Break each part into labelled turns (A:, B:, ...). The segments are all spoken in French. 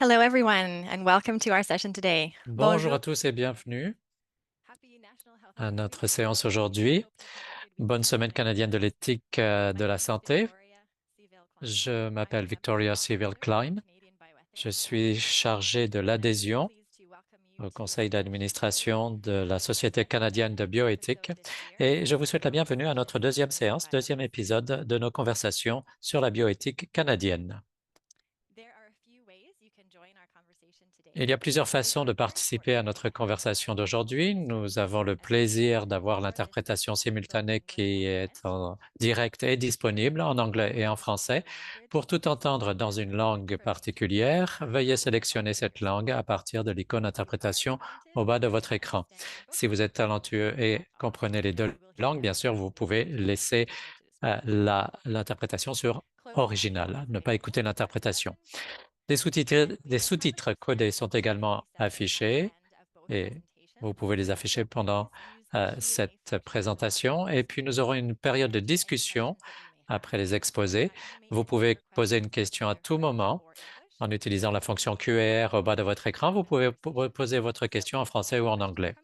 A: Hello, everyone, and welcome to our session today.
B: Bonjour
A: Bonjour.
B: à tous et bienvenue
A: Happy National Health
B: à
A: Month.
B: notre séance aujourd'hui. Bonne semaine canadienne de l'éthique
A: My
B: de la
A: name is
B: santé.
A: Victoria Seville Klein.
B: Je
A: I
B: m'appelle
A: am the
B: Victoria Civil
A: officer of the
B: Klein.
A: Canadian
B: Je
A: Bioethics Board,
B: suis chargée de
A: and I'm really
B: l'adhésion
A: pleased to welcome you
B: au
A: to
B: conseil
A: this
B: d'administration de la
A: second
B: Société canadienne de bioéthique
A: episode this year
B: et je vous souhaite la
A: of
B: bienvenue à notre
A: Science
B: deuxième
A: Canadian
B: séance, deuxième
A: Bioethics.
B: épisode de nos conversations sur la bioéthique canadienne.
A: There are a few ways you can join our conversation today.
B: Il y a plusieurs
A: If
B: façons
A: you're
B: de
A: here for
B: participer à notre conversation d'aujourd'hui. Nous avons le plaisir d'avoir l'interprétation simultanée qui est en direct et disponible en anglais et en français. Pour tout entendre dans une langue particulière, veuillez sélectionner cette langue à partir de l'icône interprétation au bas de votre écran. Si vous êtes talentueux et comprenez les deux langues, bien sûr, vous pouvez laisser l'interprétation sur original, ne pas écouter l'interprétation. Des sous-titres codés sont également affichés et vous pouvez les afficher pendant cette présentation. Et puis, nous aurons une période de discussion après les exposés. Vous pouvez poser une question à tout moment en utilisant la fonction QR au bas de votre écran. Vous pouvez poser votre question en français ou en anglais.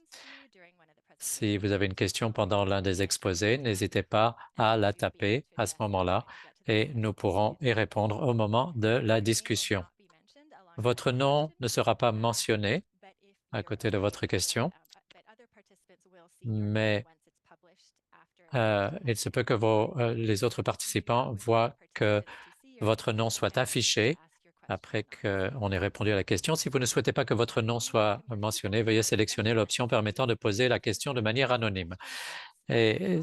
B: Si vous avez une question pendant l'un des exposés, n'hésitez pas à la taper à ce moment-là et nous pourrons y répondre au moment de la discussion. Votre nom ne sera pas mentionné à côté de votre question, mais il se peut que les autres participants voient que votre nom soit affiché après qu'on ait répondu à la question. Si vous ne souhaitez pas que votre nom soit mentionné, veuillez sélectionner l'option permettant de poser la question de manière anonyme. Et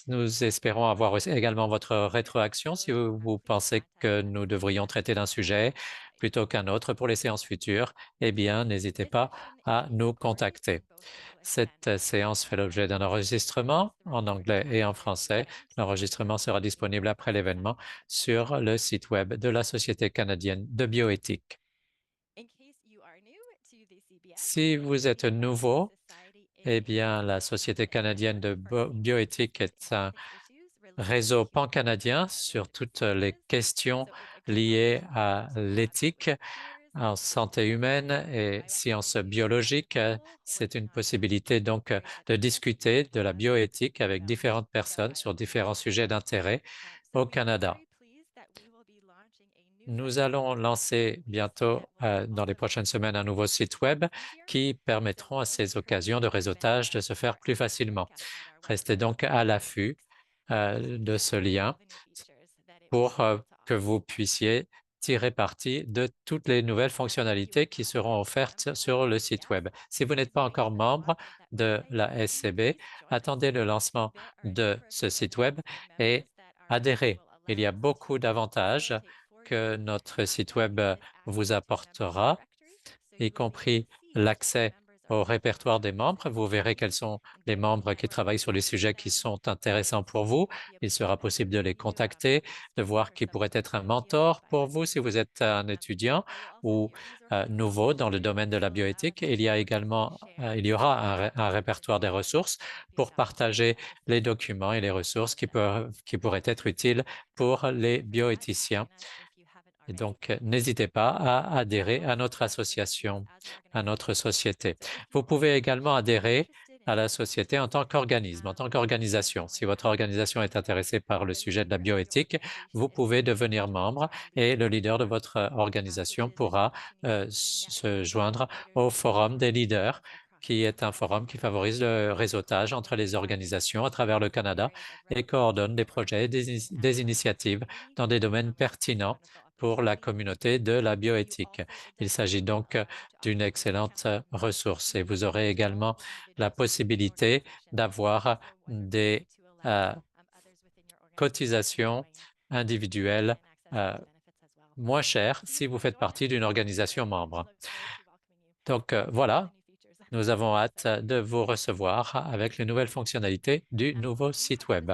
B: nous espérons avoir également votre rétroaction si vous pensez que nous devrions traiter d'un sujet plutôt qu'un autre pour les séances futures. Eh bien, n'hésitez pas à nous contacter. Cette séance fait l'objet d'un enregistrement en anglais et en français. L'enregistrement sera disponible après l'événement sur le site Web de la Société canadienne de bioéthique. Si vous êtes nouveau, eh bien, la Société canadienne de bioéthique est un réseau pan-canadien sur toutes les questions liées à l'éthique en santé humaine et sciences biologiques. C'est une possibilité donc de discuter de la bioéthique avec différentes personnes sur différents sujets d'intérêt au Canada. Nous allons lancer bientôt, dans les prochaines semaines, un nouveau site Web qui permettront à ces occasions de réseautage de se faire plus facilement. Restez donc à l'affût de ce lien pour que vous puissiez tirer parti de toutes les nouvelles fonctionnalités qui seront offertes sur le site Web. Si vous n'êtes pas encore membre de la SCB, attendez le lancement de ce site Web et adhérez. Il y a beaucoup d'avantages que notre site Web vous apportera, y compris l'accès au répertoire des membres. Vous verrez quels sont les membres qui travaillent sur les sujets qui sont intéressants pour vous. Il sera possible de les contacter, de voir qui pourrait être un mentor pour vous si vous êtes un étudiant ou nouveau dans le domaine de la bioéthique. Il y aura un répertoire des ressources pour partager les documents et les ressources qui pourraient être utiles pour les bioéthiciens. Et donc, n'hésitez pas à adhérer à notre association, à notre société. Vous pouvez également adhérer à la société en tant qu'organisme, en tant qu'organisation. Si votre organisation est intéressée par le sujet de la bioéthique, vous pouvez devenir membre et le leader de votre organisation pourra se joindre au Forum des leaders, qui est un forum qui favorise le réseautage entre les organisations à travers le Canada et coordonne des projets et des initiatives dans des domaines pertinents pour la communauté de la bioéthique. Il s'agit donc d'une excellente ressource et vous aurez également la possibilité d'avoir des cotisations individuelles moins chères si vous faites partie d'une organisation membre. Donc voilà, nous avons hâte de vous recevoir avec les nouvelles fonctionnalités du nouveau site Web.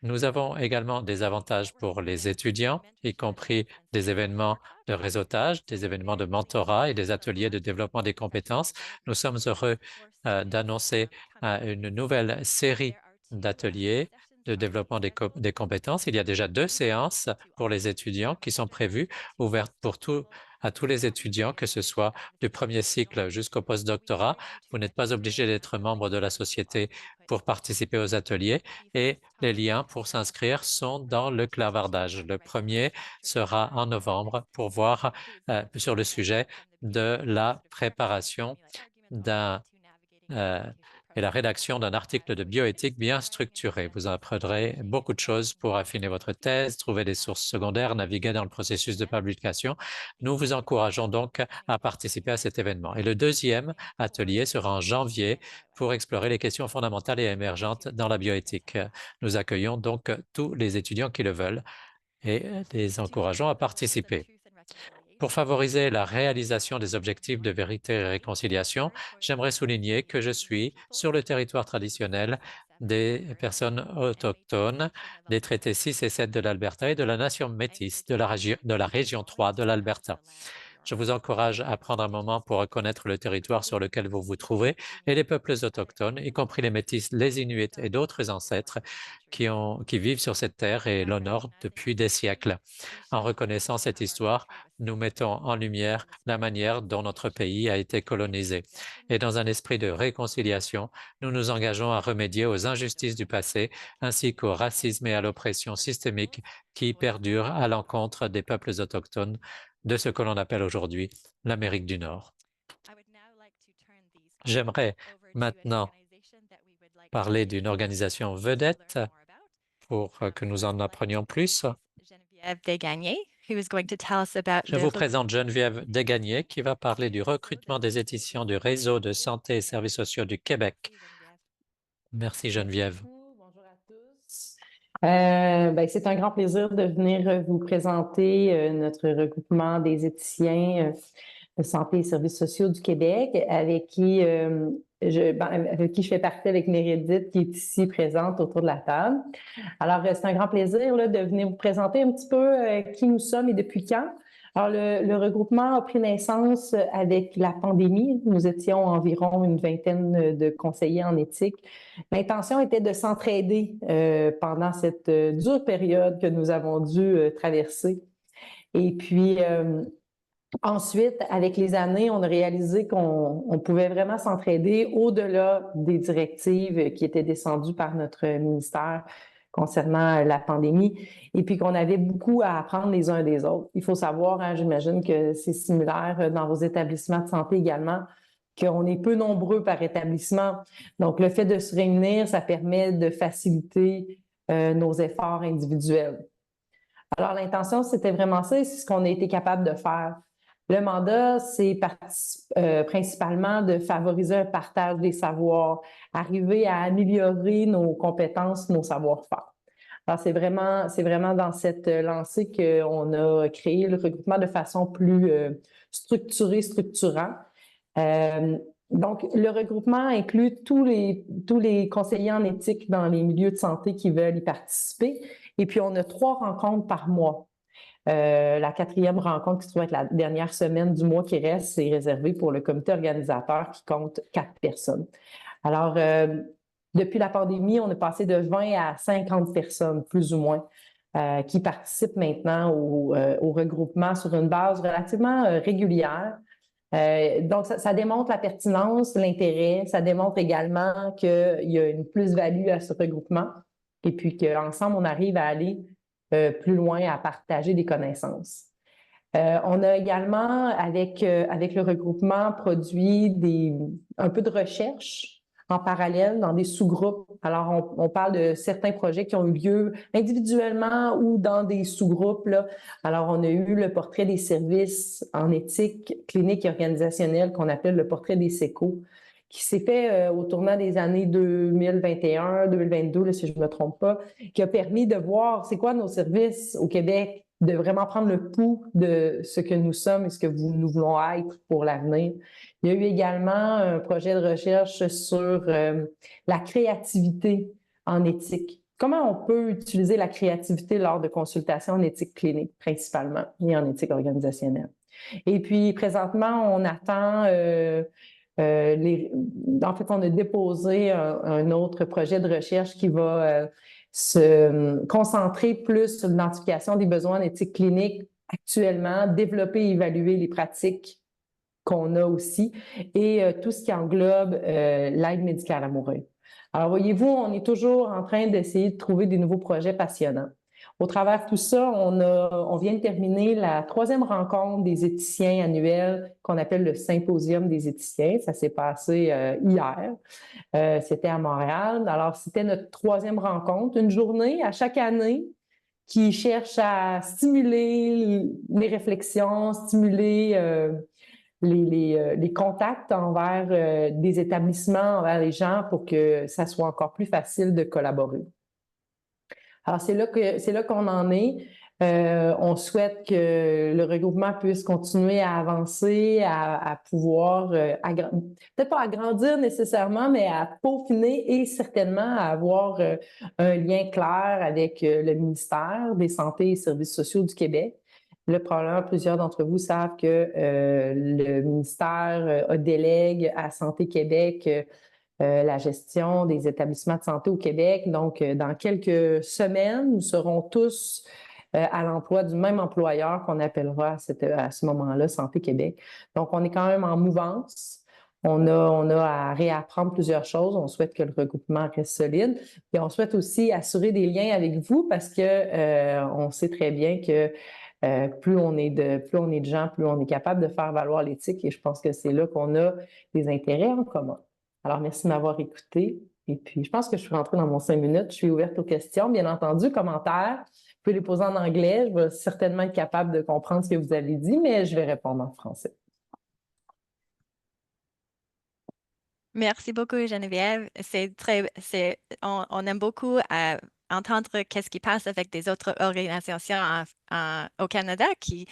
B: Nous avons également des avantages pour les étudiants, y compris des événements de réseautage, des événements de mentorat et des ateliers de développement des compétences. Nous sommes heureux d'annoncer une nouvelle série d'ateliers de développement des compétences. Il y a déjà 2 séances pour les étudiants qui sont prévues, ouvertes pour tous à tous les étudiants, que ce soit du premier cycle jusqu'au postdoctorat. Vous n'êtes pas obligé d'être membre de la société pour participer aux ateliers et les liens pour s'inscrire sont dans le clavardage. Le premier sera en novembre pour voir sur le sujet de la préparation et la rédaction d'un article de bioéthique bien structuré. Vous apprendrez beaucoup de choses pour affiner votre thèse, trouver des sources secondaires, naviguer dans le processus de publication. Nous vous encourageons donc à participer à cet événement. Et le deuxième atelier sera en janvier pour explorer les questions fondamentales et émergentes dans la bioéthique. Nous accueillons donc tous les étudiants qui le veulent et les encourageons à participer. Pour favoriser la réalisation des objectifs de vérité et réconciliation, j'aimerais souligner que je suis sur le territoire traditionnel des personnes autochtones, des traités 6 et 7 de l'Alberta et de la nation métisse de la région 3 de l'Alberta. Je vous encourage à prendre un moment pour reconnaître le territoire sur lequel vous vous trouvez et les peuples autochtones, y compris les Métis, les Inuits et d'autres ancêtres qui vivent sur cette terre et l'honorent depuis des siècles. En reconnaissant cette histoire, nous mettons en lumière la manière dont notre pays a été colonisé. Et dans un esprit de réconciliation, nous nous engageons à remédier aux injustices du passé ainsi qu'au racisme et à l'oppression systémique qui perdurent à l'encontre des peuples autochtones de ce que l'on appelle aujourd'hui l'Amérique du Nord. J'aimerais maintenant parler d'une organisation vedette pour que nous en apprenions plus. Je vous présente Geneviève Desgagnés qui va parler du recrutement des étudiants du Réseau de santé et services sociaux du Québec. Merci Geneviève.
C: Bonjour à tous. C'est un grand plaisir de venir vous présenter notre regroupement des éthiciens de santé et services sociaux du Québec avec qui je fais partie avec Meredith qui est ici présente autour de la table. Alors, c'est un grand plaisir là, de venir vous présenter un petit peu qui nous sommes et depuis quand. Alors, le regroupement a pris naissance avec la pandémie. Nous étions environ une vingtaine de conseillers en éthique. L'intention était de s'entraider pendant cette dure période que nous avons dû traverser. Et puis, ensuite, avec les années, on a réalisé qu'on pouvait vraiment s'entraider au-delà des directives qui étaient descendues par notre ministère concernant la pandémie, et puis qu'on avait beaucoup à apprendre les uns des autres. Il faut savoir, hein, j'imagine que c'est similaire dans vos établissements de santé également, qu'on est peu nombreux par établissement. Donc, le fait de se réunir, ça permet de faciliter nos efforts individuels. Alors, l'intention, c'était vraiment ça, et c'est ce qu'on a été capable de faire. Le mandat, c'est principalement de favoriser un partage des savoirs, arriver à améliorer nos compétences, nos savoir-faire. Alors, c'est vraiment dans cette lancée qu'on a créé le regroupement de façon plus structurée, structurant. Donc, le regroupement inclut tous les conseillers en éthique dans les milieux de santé qui veulent y participer. Et puis, on a 3 rencontres par mois. La 4e rencontre, qui se trouve être la dernière semaine du mois qui reste, c'est réservé pour le comité organisateur qui compte 4 personnes. Alors, depuis la pandémie, on est passé de 20 à 50 personnes, plus ou moins, qui participent maintenant au regroupement sur une base relativement régulière. Donc, ça démontre la pertinence, l'intérêt. Ça démontre également qu'il y a une plus-value à ce regroupement et puis qu'ensemble, on arrive à aller plus loin, à partager des connaissances. On a également, avec le regroupement, produit un peu de recherche en parallèle dans des sous-groupes. Alors, on parle de certains projets qui ont eu lieu individuellement ou dans des sous-groupes, là. Alors, on a eu le portrait des services en éthique clinique et organisationnelle qu'on appelle le portrait des SECO, qui s'est fait au tournant des années 2021, 2022, là, si je ne me trompe pas, qui a permis de voir c'est quoi nos services au Québec, de vraiment prendre le pouls de ce que nous sommes et ce que nous voulons être pour l'avenir. Il y a eu également un projet de recherche sur la créativité en éthique. Comment on peut utiliser la créativité lors de consultations en éthique clinique, principalement, et en éthique organisationnelle. Et puis, présentement, on attend... en fait, on a déposé un autre projet de recherche qui va se concentrer plus sur l'identification des besoins en éthique clinique actuellement, développer et évaluer les pratiques qu'on a aussi et tout ce qui englobe l'aide médicale à mourir. Alors, voyez-vous, on est toujours en train d'essayer de trouver des nouveaux projets passionnants. Au travers de tout ça, on vient de terminer la 3e rencontre des éthiciens annuels qu'on appelle le Symposium des éthiciens. Ça s'est passé hier. C'était à Montréal. Alors, c'était notre 3e rencontre, une journée à chaque année qui cherche à stimuler les réflexions, stimuler les contacts envers des établissements, envers les gens pour que ça soit encore plus facile de collaborer. Alors, c'est là qu'on en est. On souhaite que le regroupement puisse continuer à avancer, à pouvoir, peut-être pas agrandir nécessairement, mais à peaufiner et certainement à avoir un lien clair avec le ministère des Santé et Services sociaux du Québec. Là, probablement, plusieurs d'entre vous savent que le ministère délègue à Santé Québec la gestion des établissements de santé au Québec. Donc, dans quelques semaines, nous serons tous à l'emploi du même employeur qu'on appellera à ce moment-là Santé Québec. Donc, on est quand même en mouvance. On a à réapprendre plusieurs choses. On souhaite que le regroupement reste solide. Et on souhaite aussi assurer des liens avec vous parce que on sait très bien que plus on est de gens, plus on est capable de faire valoir l'éthique. Et je pense que c'est là qu'on a des intérêts en commun. Alors, merci de m'avoir écouté. Et puis, je pense que je suis rentrée dans mon 5 minutes. Je suis ouverte aux questions. Bien entendu, commentaires, vous pouvez les poser en anglais. Je vais certainement être capable de comprendre ce que vous avez dit, mais je vais répondre en français.
A: Merci beaucoup, Geneviève. On aime beaucoup entendre qu'est-ce qui passe avec des autres organisations au Canada qui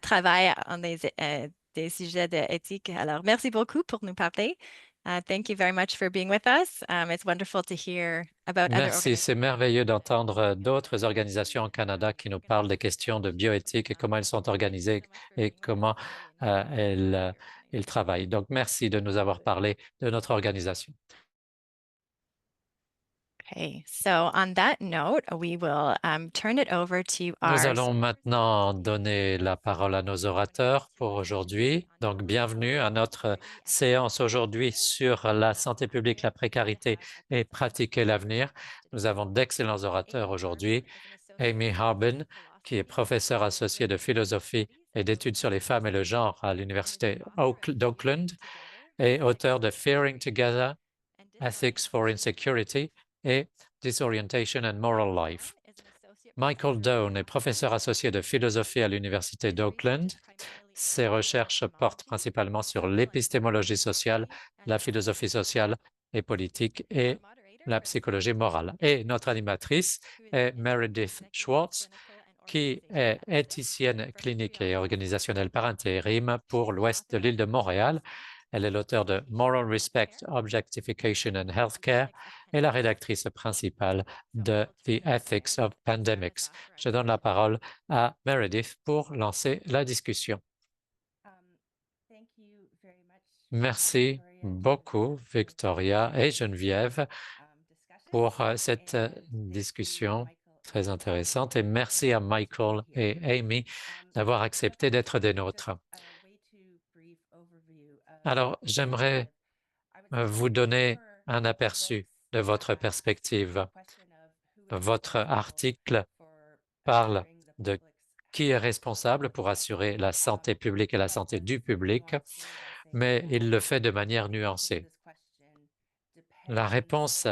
A: travaillent en des sujets d'éthique. Alors, merci beaucoup pour nous parler. Thank you very much for being with us. It's wonderful to hear about other
B: Merci, c'est merveilleux d'entendre d'autres organisations au Canada qui nous parlent des questions de bioéthique et comment elles sont organisées et comment elles travaillent. Donc, merci de nous avoir parlé de notre organisation.
A: Okay, so on that note, we will turn it over to
B: Nous
A: our...
B: allons maintenant donner la parole à nos orateurs pour aujourd'hui. Donc, bienvenue à notre séance aujourd'hui sur la santé publique, la précarité et pratiquer l'avenir. Nous avons d'excellents orateurs aujourd'hui. Amy Harbin, qui est professeure associée de philosophie et d'études sur les femmes et le genre à l'Université d'Auckland et auteur de Fearing Together, Ethics for Insecurity et Disorientation and Moral Life. Michael Doane est professeur associé de philosophie à l'Université d'Auckland. Ses recherches portent principalement sur l'épistémologie sociale, la philosophie sociale et politique et la psychologie morale. Et notre animatrice est Meredith Schwartz, qui est éthicienne clinique et organisationnelle par intérim pour l'ouest de l'île de Montréal. Elle est l'auteure de Moral Respect, Objectification and Healthcare et la rédactrice principale de The Ethics of Pandemics. Je donne la parole à Meredith pour lancer la discussion. Merci beaucoup, Victoria et Geneviève, pour cette discussion très intéressante et merci à Michael et Amy d'avoir accepté d'être des nôtres. Alors, j'aimerais vous donner un aperçu de votre perspective. Votre article parle de qui est responsable pour assurer la santé publique et la santé du public, mais il le fait de manière nuancée. La réponse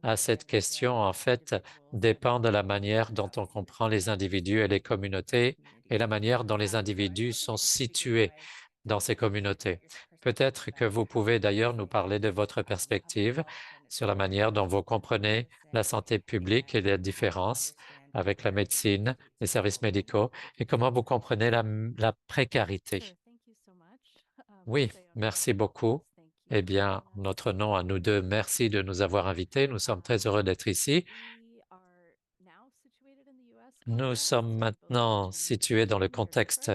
B: à cette question, en fait, dépend de la manière dont on comprend les individus et les communautés et la manière dont les individus sont situés dans ces communautés. Peut-être que vous pouvez d'ailleurs nous parler de votre perspective sur la manière dont vous comprenez la santé publique et les différences avec la médecine, les services médicaux et comment vous comprenez la précarité. Oui, merci beaucoup. Eh bien, notre nom à nous deux, merci de nous avoir invités. Nous sommes très heureux d'être ici. Nous sommes maintenant situés dans le contexte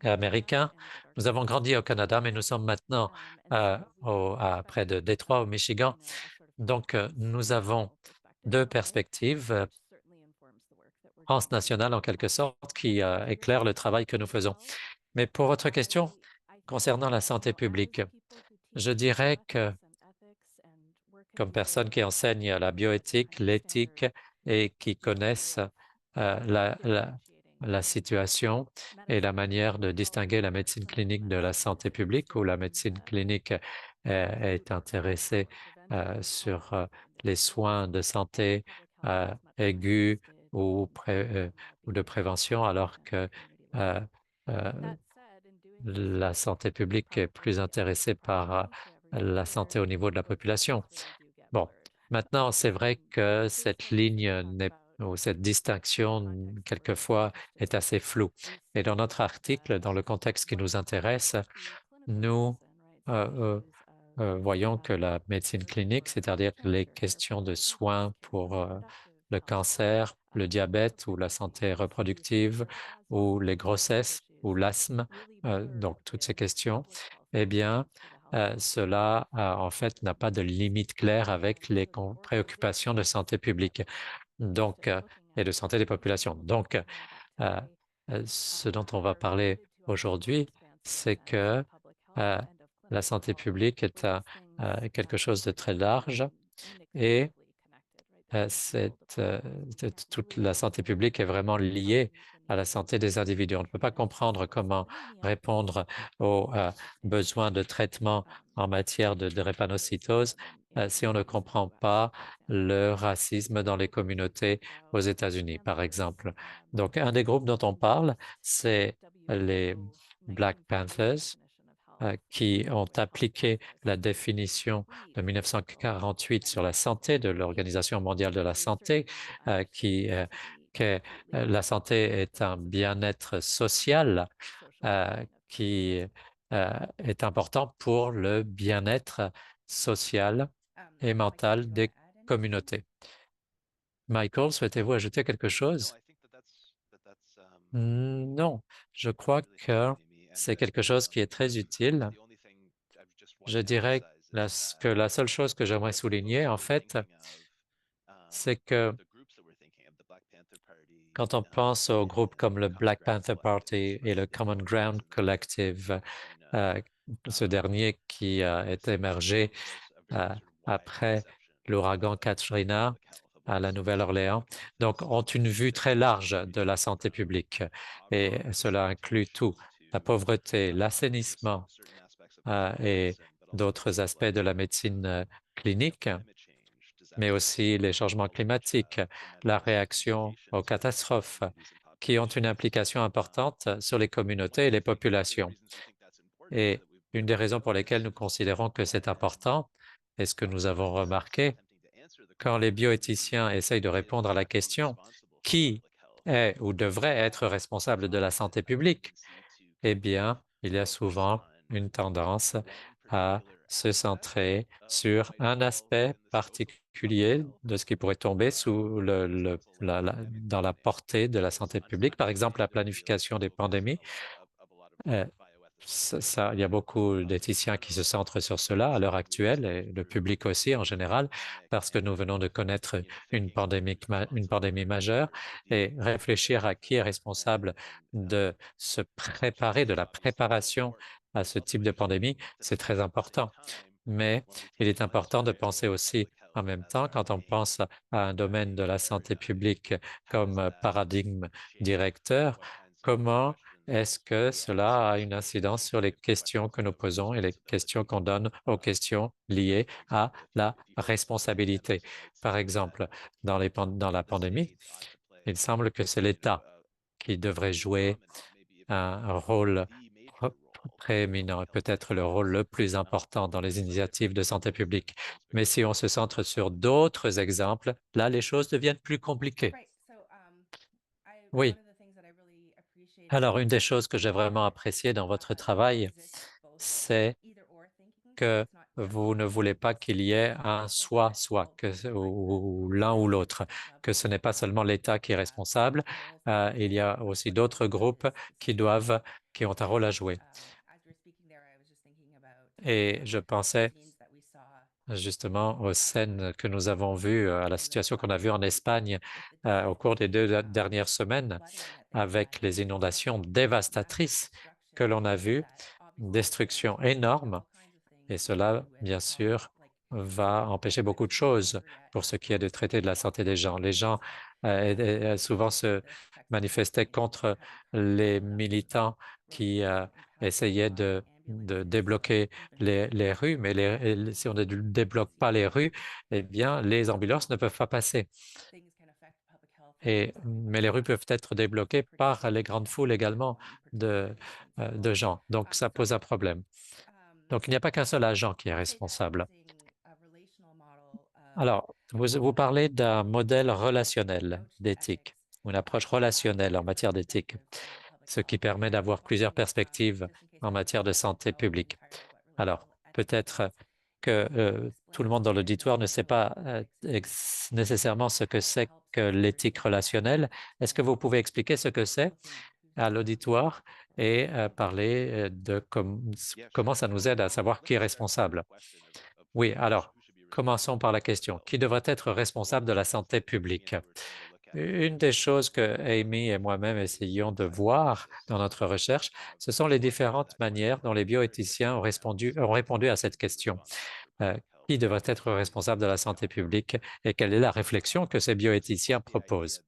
B: américain. Nous avons grandi au Canada, mais nous sommes maintenant près de Détroit, au Michigan. Donc, nous avons deux perspectives transnationale en quelque sorte qui éclaire le travail que nous faisons. Mais pour votre question concernant la santé publique, je dirais que comme personne qui enseigne la bioéthique, l'éthique et qui connaissent la situation et la manière de distinguer la médecine clinique de la santé publique, où la médecine clinique est intéressée sur les soins de santé aigus ou de prévention, alors que euh, euh, la santé publique est plus intéressée par la santé au niveau de la population. Bon, maintenant, c'est vrai que cette ligne ou cette distinction, quelquefois, est assez floue. Et dans notre article, dans le contexte qui nous intéresse, nous voyons que la médecine clinique, c'est-à-dire les questions de soins pour le cancer, le diabète ou la santé reproductive ou les grossesses ou l'asthme, donc toutes ces questions, eh bien, cela, en fait, n'a pas de limite claire avec les préoccupations de santé publique donc, et de santé des populations. Donc, euh, ce dont on va parler aujourd'hui, c'est que la santé publique est quelque chose de très large et toute la santé publique est vraiment liée à la santé des individus. On ne peut pas comprendre comment répondre aux besoins de traitement en matière de drépanocytose si on ne comprend pas le racisme dans les communautés aux États-Unis, par exemple. Donc, un des groupes dont on parle, c'est les Black Panthers, qui ont appliqué la définition de 1948 sur la santé de l'Organisation mondiale de la santé, que la santé est un bien-être social qui est important pour le bien-être social et mental des communautés. Michael, souhaitez-vous ajouter quelque chose? Non, je crois que c'est quelque chose qui est très utile. Je dirais que la seule chose que j'aimerais souligner, en fait, c'est que quand on pense aux groupes comme le Black Panther Party et le Common Ground Collective, euh, ce dernier qui est émergé après l'ouragan Katrina à la Nouvelle-Orléans, donc ont une vue très large de la santé publique et cela inclut tout, la pauvreté, l'assainissement et d'autres aspects de la médecine clinique, mais aussi les changements climatiques, la réaction aux catastrophes, qui ont une implication importante sur les communautés et les populations. Et une des raisons pour lesquelles nous considérons que c'est important, et ce que nous avons remarqué, quand les bioéthiciens essayent de répondre à la question qui est ou devrait être responsable de la santé publique, eh bien, il y a souvent une tendance à se centrer sur un aspect particulier de ce qui pourrait tomber sous dans la portée de la santé publique, par exemple la planification des pandémies. Euh, il y a beaucoup d'éthiciens qui se centrent sur cela à l'heure actuelle et le public aussi en général, parce que nous venons de connaître une pandémie majeure et réfléchir à qui est responsable de se préparer, de la préparation à ce type de pandémie, c'est très important. Mais il est important de penser aussi en même temps, quand on pense à un domaine de la santé publique comme paradigme directeur, comment est-ce que cela a une incidence sur les questions que nous posons et les questions qu'on donne aux questions liées à la responsabilité? Par exemple, dans la pandémie, il semble que c'est l'État qui devrait jouer un rôle prééminent et peut-être le rôle le plus important dans les initiatives de santé publique. Mais si on se centre sur d'autres exemples, là, les choses deviennent plus compliquées. Oui. Alors, une des choses que j'ai vraiment appréciées dans votre travail, c'est que vous ne voulez pas qu'il y ait un soit-soit, ou l'un ou l'autre, que ce n'est pas seulement l'État qui est responsable, il y a aussi d'autres groupes qui ont un rôle à jouer. Et je pensais justement aux scènes que nous avons vues, à la situation qu'on a vue en Espagne au cours des 2 dernières semaines, avec les inondations dévastatrices que l'on a vues, une destruction énorme, et cela, bien sûr, va empêcher beaucoup de choses pour ce qui est de traiter de la santé des gens. Les gens souvent se manifestaient contre les militants qui essayaient de débloquer les rues, mais si on ne débloque pas les rues, eh bien, les ambulances ne peuvent pas passer. Mais les rues peuvent être débloquées par les grandes foules également de gens. Donc, ça pose un problème. Donc, il n'y a pas qu'un seul agent qui est responsable. Alors, vous parlez d'un modèle relationnel d'éthique, une approche relationnelle en matière d'éthique, ce qui permet d'avoir plusieurs perspectives en matière de santé publique. Alors, peut-être que tout le monde dans l'auditoire ne sait pas nécessairement ce que c'est que l'éthique relationnelle. Est-ce que vous pouvez expliquer ce que c'est à l'auditoire et parler de comment ça nous aide à savoir qui est responsable? Oui, alors, commençons par la question. Qui devrait être responsable de la santé publique? Une des choses que Amy et moi-même essayons de voir dans notre recherche, ce sont les différentes manières dont les bioéthiciens ont répondu à cette question. Euh, qui devrait être responsable de la santé publique et quelle est la réflexion que ces bioéthiciens proposent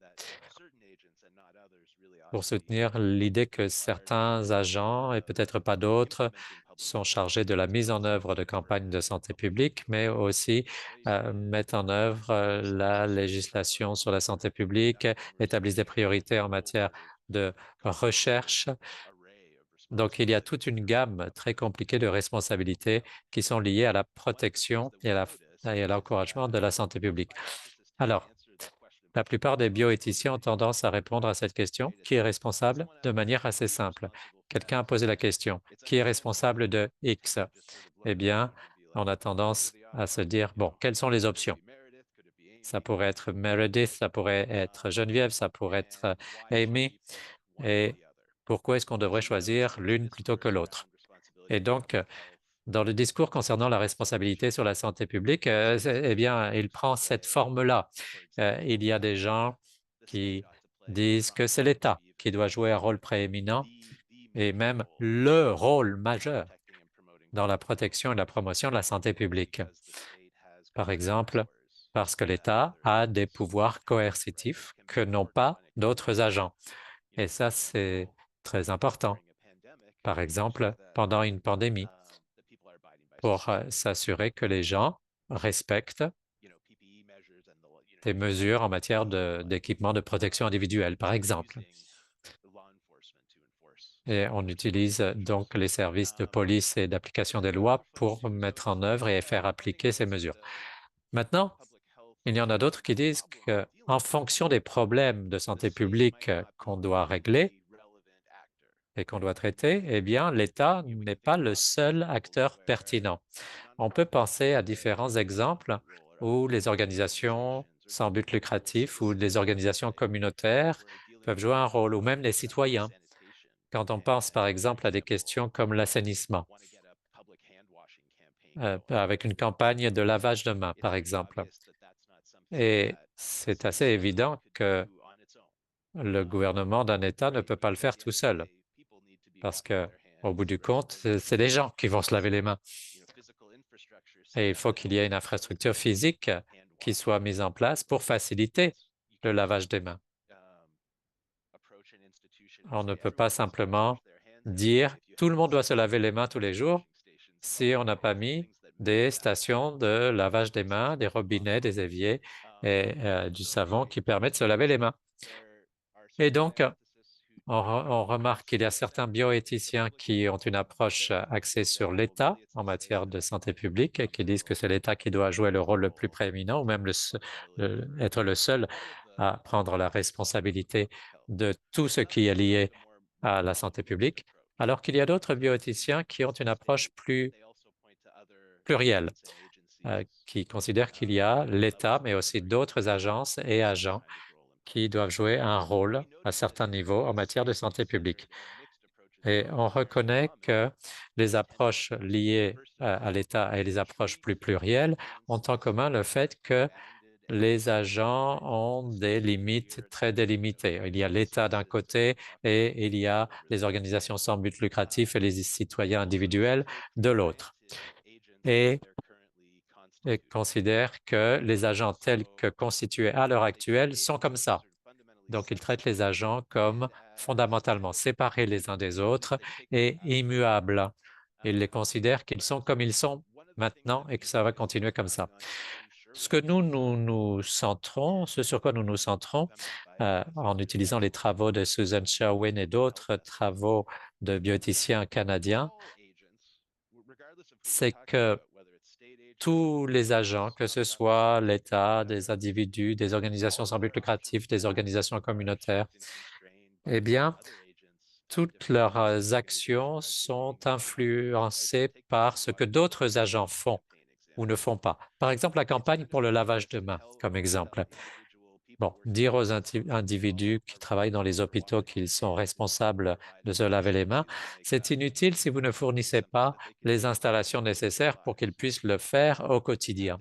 B: pour soutenir l'idée que certains agents et peut-être pas d'autres sont chargés de la mise en œuvre de campagnes de santé publique, mais aussi mettent en œuvre la législation sur la santé publique, établissent des priorités en matière de recherche. Donc, il y a toute une gamme très compliquée de responsabilités qui sont liées à la protection et à l'encouragement de la santé publique. Alors, la plupart des bioéthiciens ont tendance à répondre à cette question, qui est responsable, de manière assez simple. Quelqu'un a posé la question, qui est responsable de X? Eh bien, on a tendance à se dire, bon, quelles sont les options? Ça pourrait être Meredith, ça pourrait être Geneviève, ça pourrait être Amy. Et pourquoi est-ce qu'on devrait choisir l'une plutôt que l'autre? Et donc, dans le discours concernant la responsabilité sur la santé publique, eh bien, il prend cette forme-là. Il y a des gens qui disent que c'est l'État qui doit jouer un rôle prééminent et même le rôle majeur dans la protection et la promotion de la santé publique. Par exemple, parce que l'État a des pouvoirs coercitifs que n'ont pas d'autres agents. Et ça, c'est très important. Par exemple, pendant une pandémie, pour s'assurer que les gens respectent des mesures en matière d'équipement de protection individuelle, par exemple. Et on utilise donc les services de police et d'application des lois pour mettre en œuvre et faire appliquer ces mesures. Maintenant, il y en a d'autres qui disent qu'en fonction des problèmes de santé publique qu'on doit régler et qu'on doit traiter, eh bien, l'État n'est pas le seul acteur pertinent. On peut penser à différents exemples où les organisations sans but lucratif ou les organisations communautaires peuvent jouer un rôle, ou même les citoyens. Quand on pense par exemple à des questions comme l'assainissement, avec une campagne de lavage de mains, par exemple. Et c'est assez évident que le gouvernement d'un État ne peut pas le faire tout seul, parce que, au bout du compte, c'est des gens qui vont se laver les mains. Et il faut qu'il y ait une infrastructure physique qui soit mise en place pour faciliter le lavage des mains. On ne peut pas simplement dire tout le monde doit se laver les mains tous les jours si on n'a pas mis des stations de lavage des mains, des robinets, des éviers et du savon qui permettent de se laver les mains. Et donc, on remarque qu'il y a certains bioéthiciens qui ont une approche axée sur l'État en matière de santé publique et qui disent que c'est l'État qui doit jouer le rôle le plus prééminent ou même être le seul à prendre la responsabilité de tout ce qui est lié à la santé publique, alors qu'il y a d'autres bioéthiciens qui ont une approche plus plurielle, qui considèrent qu'il y a l'État, mais aussi d'autres agences et agents qui doivent jouer un rôle à certains niveaux en matière de santé publique. Et on reconnaît que les approches liées à l'État et les approches plus plurielles ont en commun le fait que les agents ont des limites très délimitées. Il y a l'État d'un côté et il y a les organisations sans but lucratif et les citoyens individuels de l'autre. Et considèrent que les agents tels que constitués à l'heure actuelle sont comme ça. Donc, ils traitent les agents comme fondamentalement séparés les uns des autres et immuables. Ils les considèrent qu'ils sont comme ils sont maintenant et que ça va continuer comme ça. Ce que nous centrons, ce sur quoi nous nous centrons, en utilisant les travaux de Susan Sherwin et d'autres travaux de bioéthiciens canadiens, c'est que tous les agents, que ce soit l'État, des individus, des organisations sans but lucratif, des organisations communautaires, eh bien, toutes leurs actions sont influencées par ce que d'autres agents font ou ne font pas. Par exemple, la campagne pour le lavage de mains, comme exemple. Bon, dire aux individus qui travaillent dans les hôpitaux qu'ils sont responsables de se laver les mains, c'est inutile si vous ne fournissez pas les installations nécessaires pour qu'ils puissent le faire au quotidien.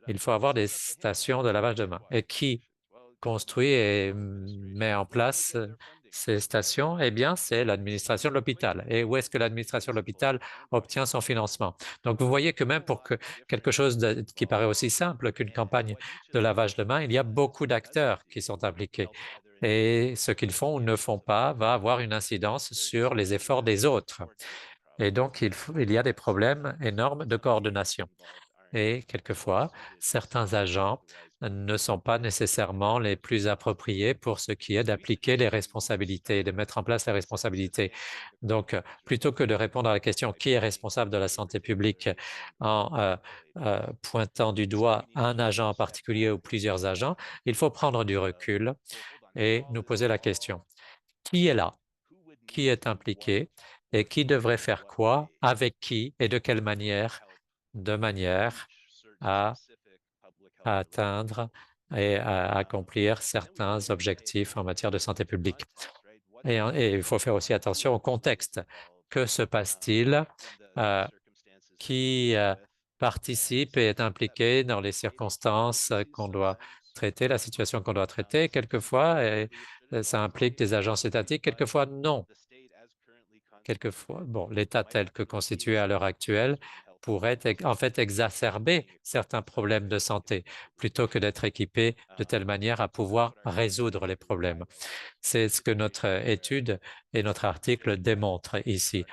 B: Il faut avoir des stations de lavage de mains. Et qui construit et met en place ces stations? Eh bien, c'est l'administration de l'hôpital. Et où est-ce que l'administration de l'hôpital obtient son financement? Donc, vous voyez que même pour quelque chose qui paraît aussi simple qu'une campagne de lavage de mains, il y a beaucoup d'acteurs qui sont impliqués. Et ce qu'ils font ou ne font pas va avoir une incidence sur les efforts des autres. Et donc, il y a des problèmes énormes de coordination. Et quelquefois, certains agents ne sont pas nécessairement les plus appropriés pour ce qui est d'appliquer les responsabilités, de mettre en place les responsabilités. Donc, plutôt que de répondre à la question qui est responsable de la santé publique en pointant du doigt un agent en particulier ou plusieurs agents, il faut prendre du recul et nous poser la question, qui est là? Qui est impliqué? Et qui devrait faire quoi? Avec qui? Et de quelle manière? De manière à atteindre et à accomplir certains objectifs en matière de santé publique. Et il faut faire aussi attention au contexte. Que se passe-t-il? Qui participe et est impliqué dans les circonstances qu'on doit traiter, la situation qu'on doit traiter? Quelquefois, ça implique des agences étatiques, quelquefois non. Quelquefois, bon, l'État tel que constitué à l'heure actuelle pourrait en fait exacerber certains problèmes de santé plutôt que d'être équipé de telle manière à pouvoir résoudre les problèmes. C'est ce que notre étude et notre article démontrent ici.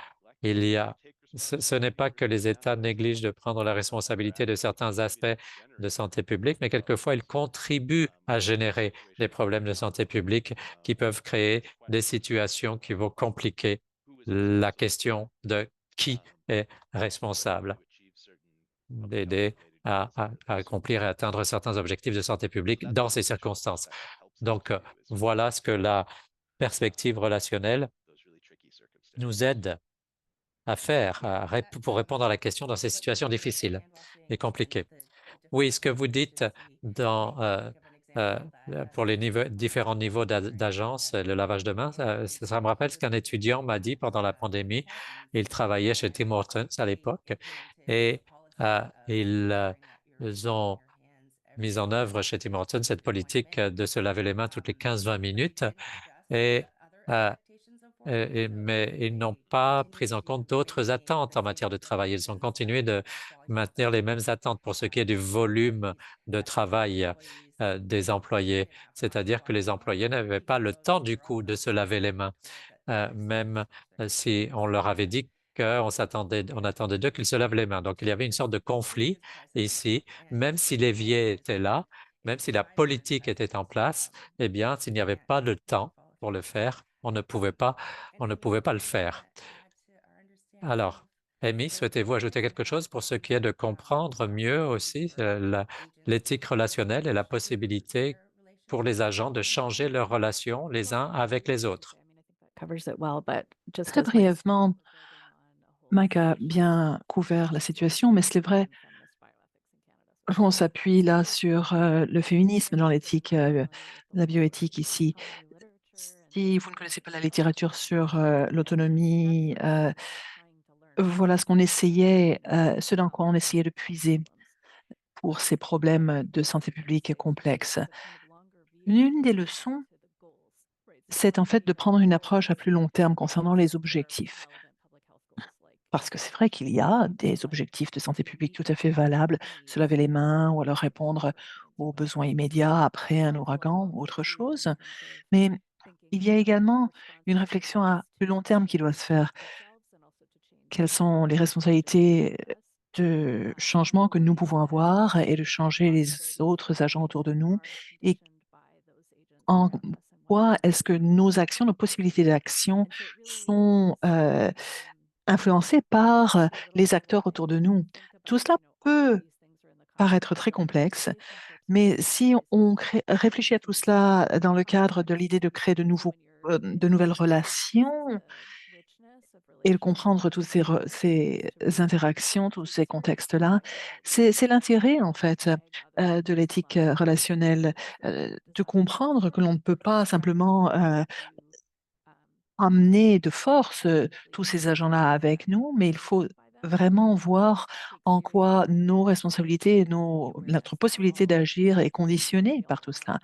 B: Ce n'est pas que les États négligent de prendre la responsabilité de certains aspects de santé publique, mais quelquefois ils contribuent à générer des problèmes de santé publique qui peuvent créer des situations qui vont compliquer la question de qui est responsable d'aider à accomplir et atteindre certains objectifs de santé publique dans ces circonstances. Donc, voilà ce que la perspective relationnelle nous aide à faire pour répondre à la question dans ces situations difficiles et compliquées. Oui, ce que vous dites pour les différents niveaux d'agence, le lavage de mains, ça me rappelle ce qu'un étudiant m'a dit pendant la pandémie. Il travaillait chez Tim Hortons à l'époque et ils ont mis en œuvre chez Tim Hortons cette politique de se laver les mains toutes les 15-20 minutes. Et mais ils n'ont pas pris en compte d'autres attentes en matière de travail. Ils ont continué de maintenir les mêmes attentes pour ce qui est du volume de travail des employés, c'est-à-dire que les employés n'avaient pas le temps du coup de se laver les mains, même si on leur avait dit on attendait d'eux qu'ils se lavent les mains. Donc, il y avait une sorte de conflit ici, même si l'évier était là, même si la politique était en place, eh bien, s'il n'y avait pas de temps pour le faire, on ne pouvait pas le faire. Alors, Amy, souhaitez-vous ajouter quelque chose pour ce qui est de comprendre mieux aussi l'éthique relationnelle et la possibilité pour les agents de changer leurs relations les uns avec les autres?
D: Très brièvement, Mike a bien couvert la situation, mais c'est vrai, on s'appuie là sur le féminisme dans l'éthique, la bioéthique ici. Si vous ne connaissez pas la littérature sur l'autonomie, voilà ce qu'on essayait, ce dans quoi on essayait de puiser pour ces problèmes de santé publique complexes. L'une des leçons, c'est en fait de prendre une approche à plus long terme concernant les objectifs. Parce que c'est vrai qu'il y a des objectifs de santé publique tout à fait valables, se laver les mains ou alors répondre aux besoins immédiats après un ouragan ou autre chose. Mais il y a également une réflexion à plus long terme qui doit se faire. Quelles sont les responsabilités de changement que nous pouvons avoir et de changer les autres agents autour de nous et en quoi est-ce que nos actions, nos possibilités d'action sont influencées par les acteurs autour de nous. Tout cela peut paraître très complexe, mais si on réfléchit à tout cela dans le cadre de l'idée de créer de nouvelles relations et de comprendre toutes ces interactions, tous ces contextes-là, c'est l'intérêt en fait de l'éthique relationnelle, de comprendre que l'on ne peut pas simplement amener de force tous ces agents-là avec nous, mais il faut vraiment voir en quoi nos responsabilités et notre possibilité d'agir est conditionnée par tout cela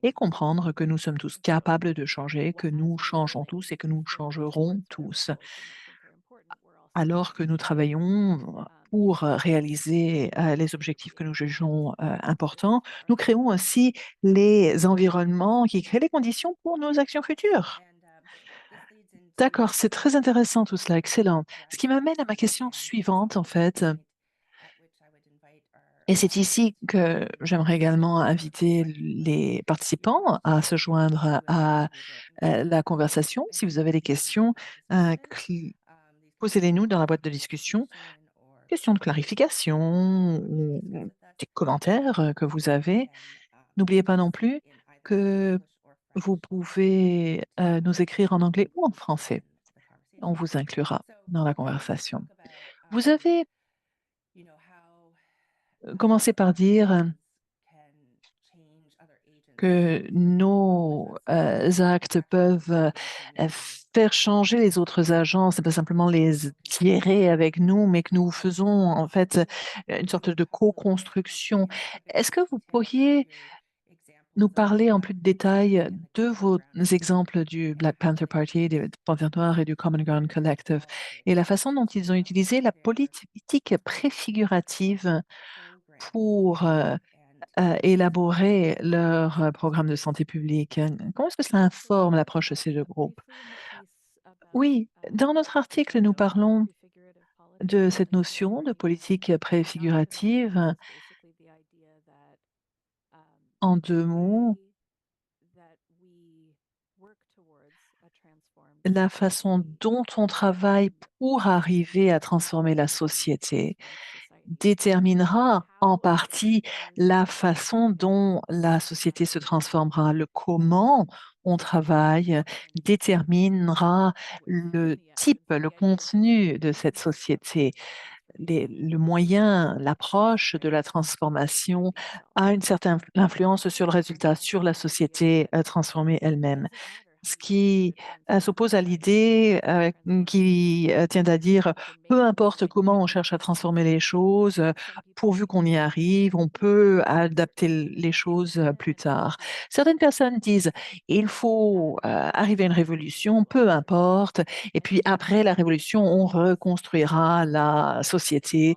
D: et comprendre que nous sommes tous capables de changer, que nous changeons tous et que nous changerons tous alors que nous travaillons pour réaliser les objectifs que nous jugeons importants. Nous créons aussi les environnements qui créent les conditions pour nos actions futures. D'accord, c'est très intéressant tout cela, excellent. Ce qui m'amène à ma question suivante, en fait, et c'est ici que j'aimerais également inviter les participants à se joindre à la conversation. Si vous avez des questions, posez-les-nous dans la boîte de discussion. Questions de clarification ou des commentaires que vous avez. N'oubliez pas non plus que vous pouvez nous écrire en anglais ou en français. On vous inclura dans la conversation. Vous avez commencé par dire que nos actes peuvent faire changer les autres agents. C'est pas simplement les tirer avec nous, mais que nous faisons en fait une sorte de co-construction. Est-ce que vous pourriez nous parler en plus de détails de vos exemples du Black Panther Party, des Panthères Noirs et du Common Ground Collective et la façon dont ils ont utilisé la politique préfigurative pour élaborer leur programme de santé publique? Comment est-ce que cela informe l'approche de ces 2 groupes? Oui, dans notre article, nous parlons de cette notion de politique préfigurative. En 2 mots, la façon dont on travaille pour arriver à transformer la société déterminera en partie la façon dont la société se transformera. Le comment on travaille déterminera le type, le contenu de cette société. Le moyen, l'approche de la transformation a une certaine influence sur le résultat, sur la société transformée elle-même. Ce qui s'oppose à l'idée qui tient à dire peu importe comment on cherche à transformer les choses, pourvu qu'on y arrive, on peut adapter les choses plus tard. Certaines personnes disent il faut arriver à une révolution, peu importe, et puis après la révolution, on reconstruira la société.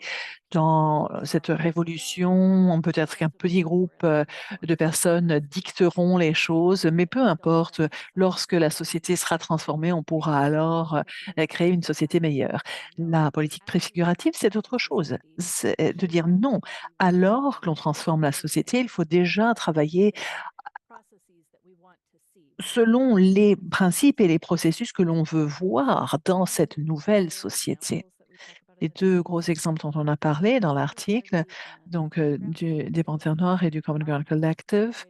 D: Dans cette révolution, peut-être qu'un petit groupe de personnes dicteront les choses, mais peu importe, lorsque la société sera transformée, on pourra alors créer une société meilleure. La politique préfigurative, c'est autre chose. C'est de dire non. Alors que l'on transforme la société, il faut déjà travailler selon les principes et les processus que l'on veut voir dans cette nouvelle société. Les 2 gros exemples dont on a parlé dans l'article, donc des Panthères Noires et du Common Ground Collective,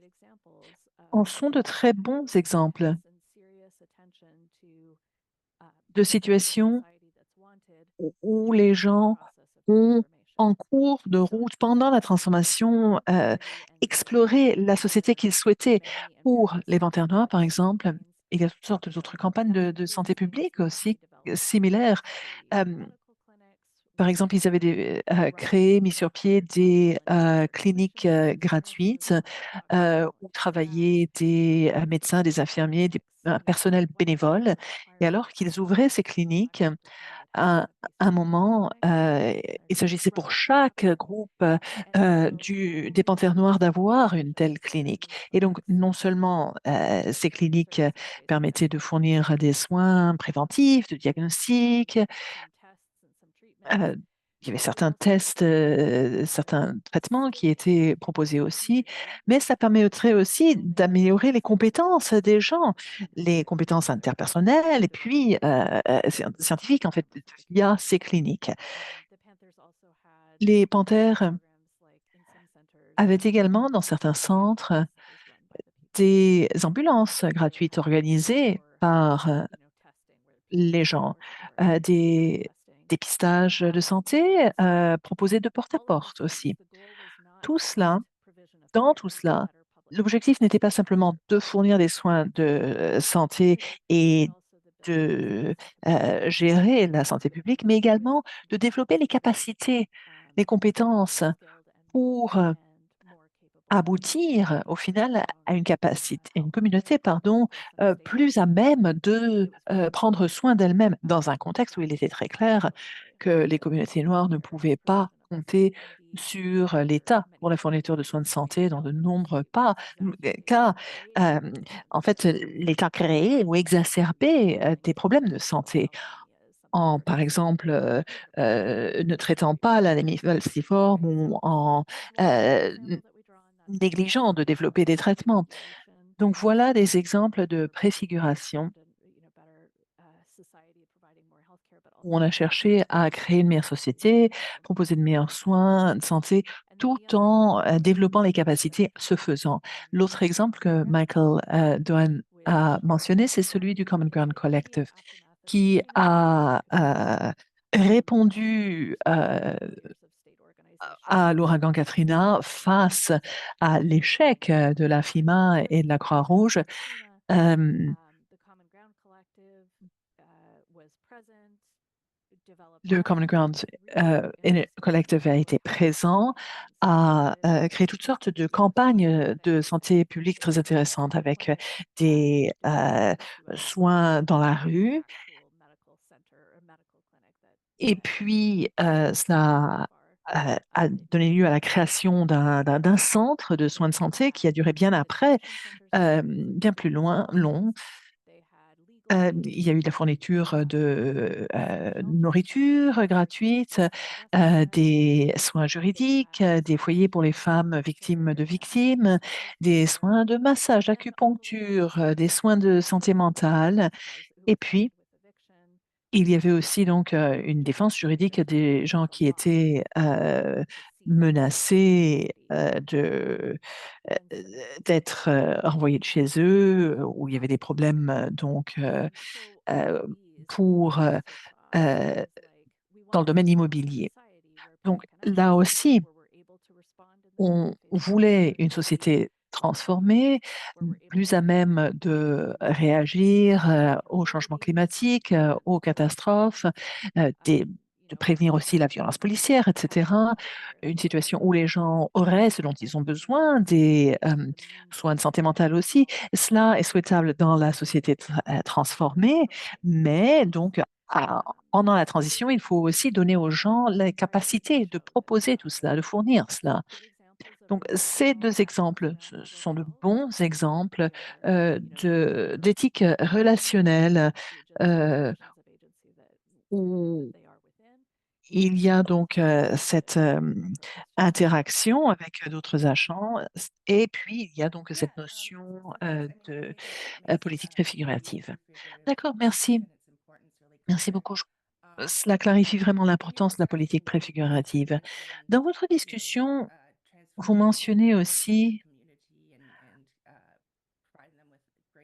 D: en sont de très bons exemples de situations où les gens ont, en cours de route, pendant la transformation, exploré la société qu'ils souhaitaient. Pour les Panthères Noires, par exemple, il y a toutes sortes d'autres campagnes de santé publique aussi similaires. Par exemple, ils avaient créé, mis sur pied des cliniques gratuites où travaillaient des médecins, des infirmiers, un personnel bénévole. Et alors qu'ils ouvraient ces cliniques, à un moment, il s'agissait pour chaque groupe des Panthères noires d'avoir une telle clinique. Et donc, non seulement ces cliniques permettaient de fournir des soins préventifs, de diagnostic, il y avait certains tests, certains traitements qui étaient proposés aussi, mais ça permettrait aussi d'améliorer les compétences des gens, les compétences interpersonnelles et puis scientifiques, en fait, via ces cliniques. Les Panthères avaient également, dans certains centres, des ambulances gratuites organisées par les gens, des dépistages de santé proposés de porte à porte aussi. Tout cela, dans tout cela, l'objectif n'était pas simplement de fournir des soins de santé et de gérer la santé publique, mais également de développer les capacités, les compétences pour aboutir au final à une capacité, une communauté, pardon, plus à même de prendre soin d'elle-même dans un contexte où il était très clair que les communautés noires ne pouvaient pas compter sur l'État pour la fourniture de soins de santé dans de nombreux cas. Euh, En fait, l'État créait ou exacerbait des problèmes de santé en, par exemple, ne traitant pas l'anémie falciforme ou en négligeant de développer des traitements. Donc voilà des exemples de préfiguration où on a cherché à créer une meilleure société, proposer de meilleurs soins de santé, tout en développant les capacités ce faisant. L'autre exemple que Michael Doane a mentionné, c'est celui du Common Ground Collective, qui a répondu à l'ouragan Katrina face à l'échec de la FEMA et de la Croix-Rouge. Euh, le Common Ground Collective a été présent, a créé toutes sortes de campagnes de santé publique très intéressantes avec des soins dans la rue. Et puis, cela a donné lieu à la création d'un centre de soins de santé qui a duré bien après, bien plus long. Il y a eu de la fourniture de nourriture gratuite, des soins juridiques, des foyers pour les femmes victimes, des soins de massage, d'acupuncture, des soins de santé mentale. Et puis, il y avait aussi donc une défense juridique des gens qui étaient menacés d'être renvoyés de chez eux, où il y avait des problèmes euh, pour euh, dans le domaine immobilier. Donc là aussi, on voulait une société transformée, plus à même de réagir au changement climatique, aux catastrophes, de prévenir aussi la violence policière, etc. Une situation où les gens auraient ce dont ils ont besoin, des soins de santé mentale aussi. Cela est souhaitable dans la société transformée, mais donc pendant la transition, il faut aussi donner aux gens la capacité de proposer tout cela, de fournir cela. Donc, ces deux exemples sont de bons exemples d'éthique relationnelle euh, où il y a donc cette interaction avec d'autres agents et puis il y a donc cette notion de politique préfigurative. D'accord, merci. Merci beaucoup. Cela clarifie vraiment l'importance de la politique préfigurative. Dans votre discussion, vous mentionnez aussi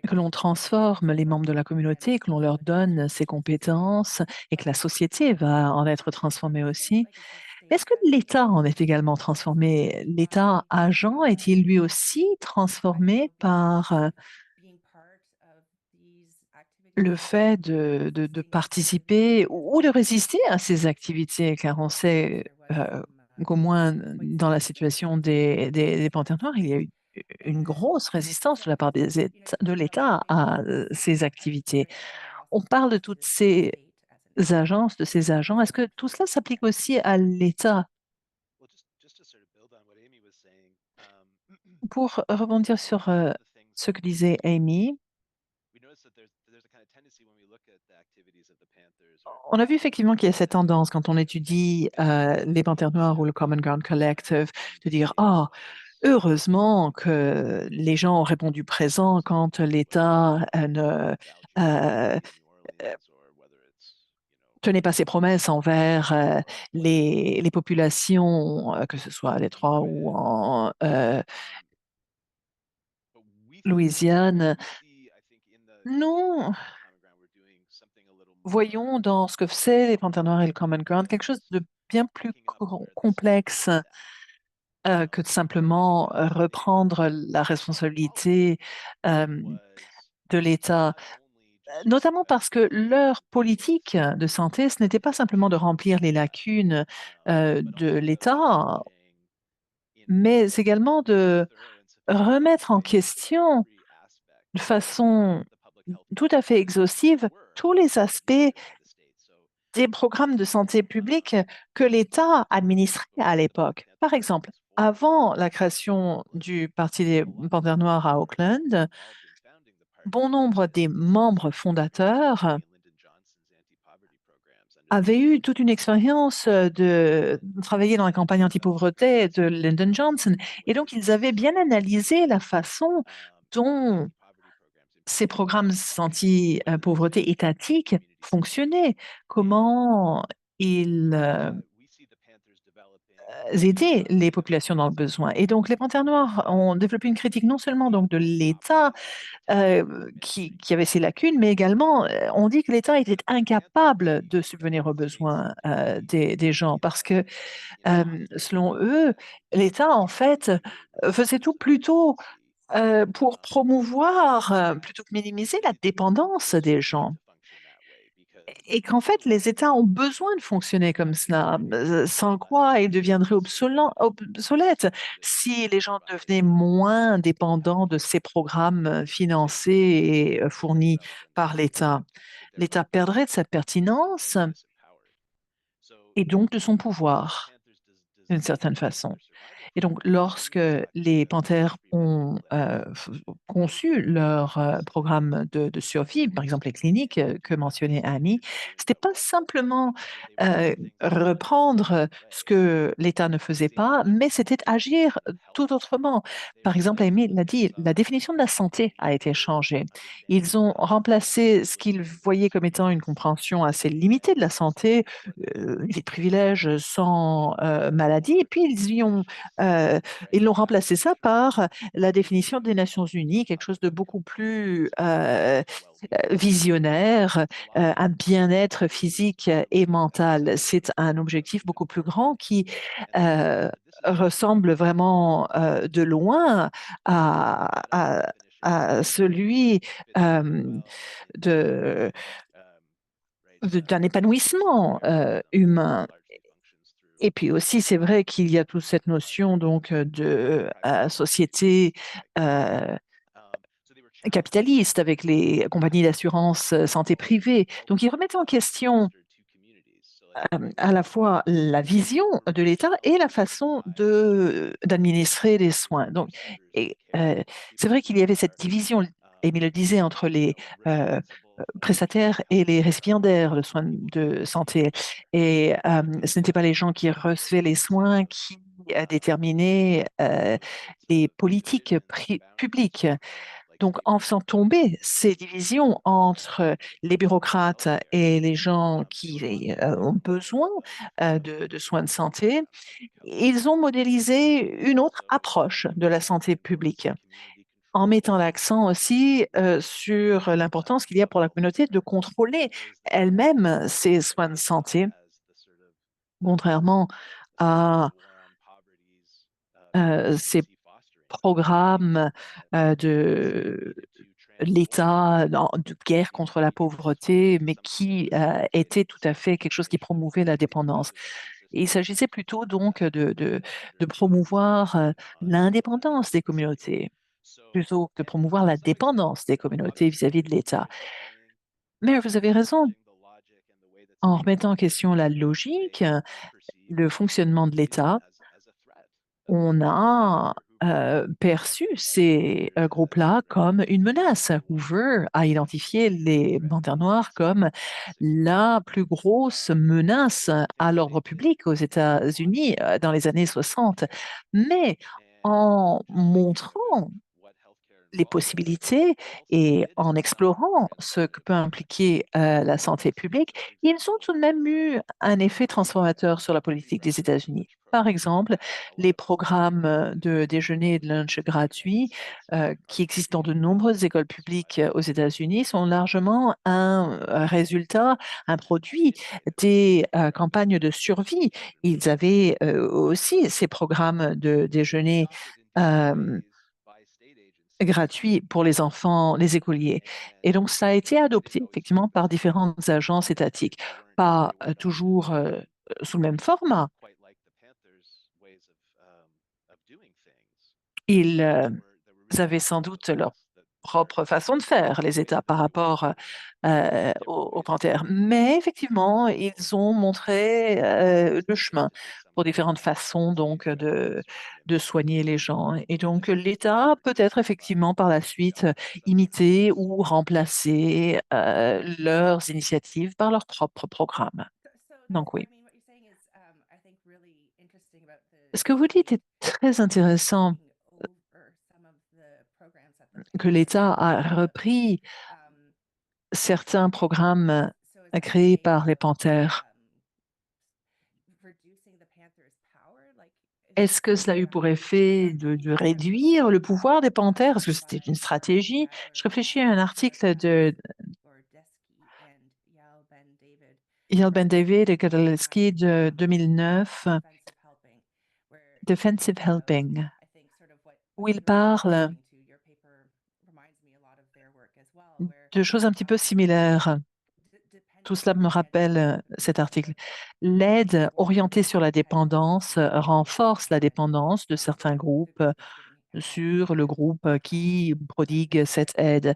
D: que l'on transforme les membres de la communauté, que l'on leur donne ces compétences et que la société va en être transformée aussi. Est-ce que l'État en est également transformé? L'État agent est-il lui aussi transformé par le fait de participer ou de résister à ces activités, car on sait qu'au moins dans la situation des Panthères noires, il y a eu une grosse résistance de la part de l'État à ces activités. On parle de toutes ces agences, de ces agents. Est-ce que tout cela s'applique aussi à l'État? Pour rebondir sur ce que disait Amy, on a vu effectivement qu'il y a cette tendance quand on étudie les Panthères noires ou le Common Ground Collective de dire «Ah, heureusement que les gens ont répondu présent quand l'État ne euh, tenait pas ses promesses envers les populations, que ce soit à Détroit ou en Louisiane». Nous voyons dans ce que c'est les Panthères noires et le Common Ground quelque chose de bien plus complexe que de simplement reprendre la responsabilité euh, de l'État, notamment parce que leur politique de santé, ce n'était pas simplement de remplir les lacunes de l'État, mais également de remettre en question de façon tout à fait exhaustive tous les aspects des programmes de santé publique que l'État administrait à l'époque. Par exemple, avant la création du Parti des Panthères Noirs à Auckland, bon nombre des membres fondateurs avaient eu toute une expérience de travailler dans la campagne anti-pauvreté de Lyndon Johnson. Et donc, ils avaient bien analysé la façon dont ces programmes anti-pauvreté étatiques fonctionnaient, comment ils aider les populations dans le besoin. Et donc, les Panthères noires ont développé une critique non seulement donc de l'État qui avait ses lacunes, mais également on dit que l'État était incapable de subvenir aux besoins des gens parce que, selon eux, l'État, en fait, faisait tout plutôt pour promouvoir, plutôt que minimiser la dépendance des gens. Et qu'en fait, les États ont besoin de fonctionner comme cela, sans quoi ils deviendraient obsolètes si les gens devenaient moins dépendants de ces programmes financés et fournis par l'État. L'État perdrait de sa pertinence et donc de son pouvoir, d'une certaine façon. Et donc, lorsque les Panthères ont conçu leur programme de survie, par exemple les cliniques que mentionnait Annie, c'était pas simplement reprendre ce que l'État ne faisait pas, mais c'était agir tout autrement. Par exemple, Amy l'a dit, la définition de la santé a été changée. Ils ont remplacé ce qu'ils voyaient comme étant une compréhension assez limitée de la santé, des privilèges sans maladie, et puis euh, ils l'ont remplacé ça par la définition des Nations Unies, quelque chose de beaucoup plus visionnaire, un bien-être physique et mental. C'est un objectif beaucoup plus grand qui ressemble vraiment de loin à celui euh, de, d'un épanouissement humain. Et puis aussi, c'est vrai qu'il y a toute cette notion donc de société euh, capitaliste avec les compagnies d'assurance santé privée. Donc, ils remettent en question à la fois la vision de l'État et la façon d'administrer les soins. Donc, c'est vrai qu'il y avait cette division, Émile le disait, entre les prestataires et les récipiendaires de soins de santé. Et ce n'étaient pas les gens qui recevaient les soins qui déterminaient les politiques publiques. Donc, en faisant tomber ces divisions entre les bureaucrates et les gens qui ont besoin de soins de santé, ils ont modélisé une autre approche de la santé publique, en mettant l'accent aussi sur l'importance qu'il y a pour la communauté de contrôler elle-même ses soins de santé, contrairement à ces programmes de l'État de guerre contre la pauvreté, mais qui était tout à fait quelque chose qui promouvait la dépendance. Et il s'agissait plutôt donc de promouvoir l'indépendance des communautés, plutôt que de promouvoir la dépendance des communautés vis-à-vis de l'État. Mais vous avez raison, en remettant en question la logique, le fonctionnement de l'État, on a perçu ces groupes-là comme une menace. Hoover a identifié les Panthères noirs comme la plus grosse menace à l'ordre public aux États-Unis dans les années 60. Mais en montrant les possibilités et en explorant ce que peut impliquer la santé publique, ils ont tout de même eu un effet transformateur sur la politique des États-Unis. Par exemple, les programmes de déjeuner et de lunch gratuits qui existent dans de nombreuses écoles publiques aux États-Unis sont largement un résultat, un produit des campagnes de survie. Ils avaient aussi ces programmes de déjeuner euh, gratuit pour les enfants, les écoliers. Et donc, ça a été adopté effectivement par différentes agences étatiques, pas toujours sous le même format. Ils avaient sans doute leur propre façon de faire, les États, par rapport aux panthères. Mais effectivement, ils ont montré le chemin pour différentes façons donc de soigner les gens. Et donc l'État peut être effectivement par la suite imiter ou remplacer leurs initiatives par leurs propres programmes. Donc oui. Ce que vous dites est très intéressant, que l'État a repris certains programmes créés par les panthères. Est-ce que cela a eu pour effet de réduire le pouvoir des panthères? Est-ce que c'était une stratégie? Je réfléchis à un article de Yael Ben David et Kadalski de 2009, Defensive Helping, où ils parlent de choses un petit peu similaires. Tout cela me rappelle cet article. L'aide orientée sur la dépendance renforce la dépendance de certains groupes sur le groupe qui prodigue cette aide.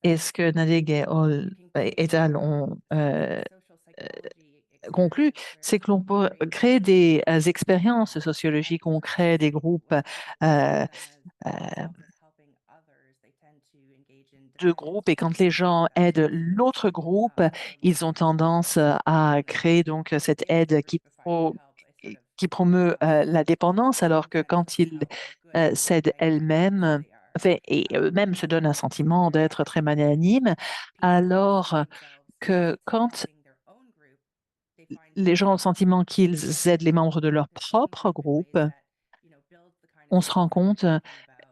D: Et ce que Nadig et al. Ont conclu, c'est que l'on peut créer des expériences sociologiques, on crée des groupes euh, euh, de groupes et quand les gens aident l'autre groupe, ils ont tendance à créer donc cette aide qui promeut la dépendance, alors que quand ils s'aident elles-mêmes, enfin, et eux-mêmes se donnent un sentiment d'être très magnanime, alors que quand les gens ont le sentiment qu'ils aident les membres de leur propre groupe, on se rend compte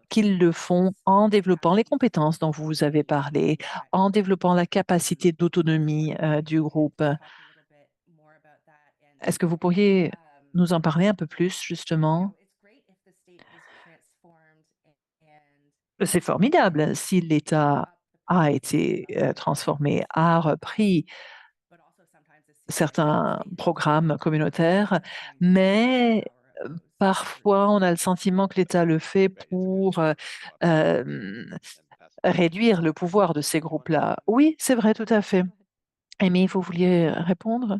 D: qu'ils le font en développant les compétences dont vous avez parlé, en développant la capacité d'autonomie du groupe. Est-ce que vous pourriez nous en parler un peu plus, justement? C'est formidable si l'État a été transformé, a repris certains programmes communautaires, mais parfois on a le sentiment que l'État le fait pour euh, réduire le pouvoir de ces groupes-là. Oui, c'est vrai, tout à fait. Amy, vous vouliez répondre?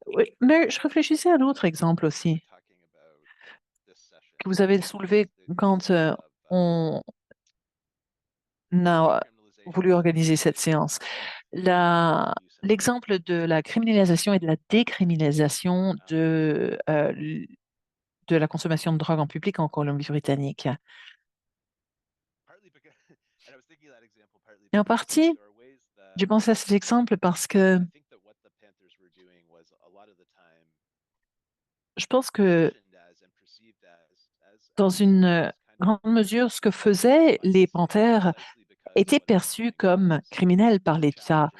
D: Oui, mais je réfléchissais à un autre exemple aussi que vous avez soulevé quand on a voulu organiser cette séance. L'exemple de la criminalisation et de la décriminalisation de la consommation de drogue en public en Colombie-Britannique. Et en partie, j'ai pensé à cet exemple parce que je pense que dans une grande mesure, ce que faisaient les panthères était perçu comme criminel par l'État,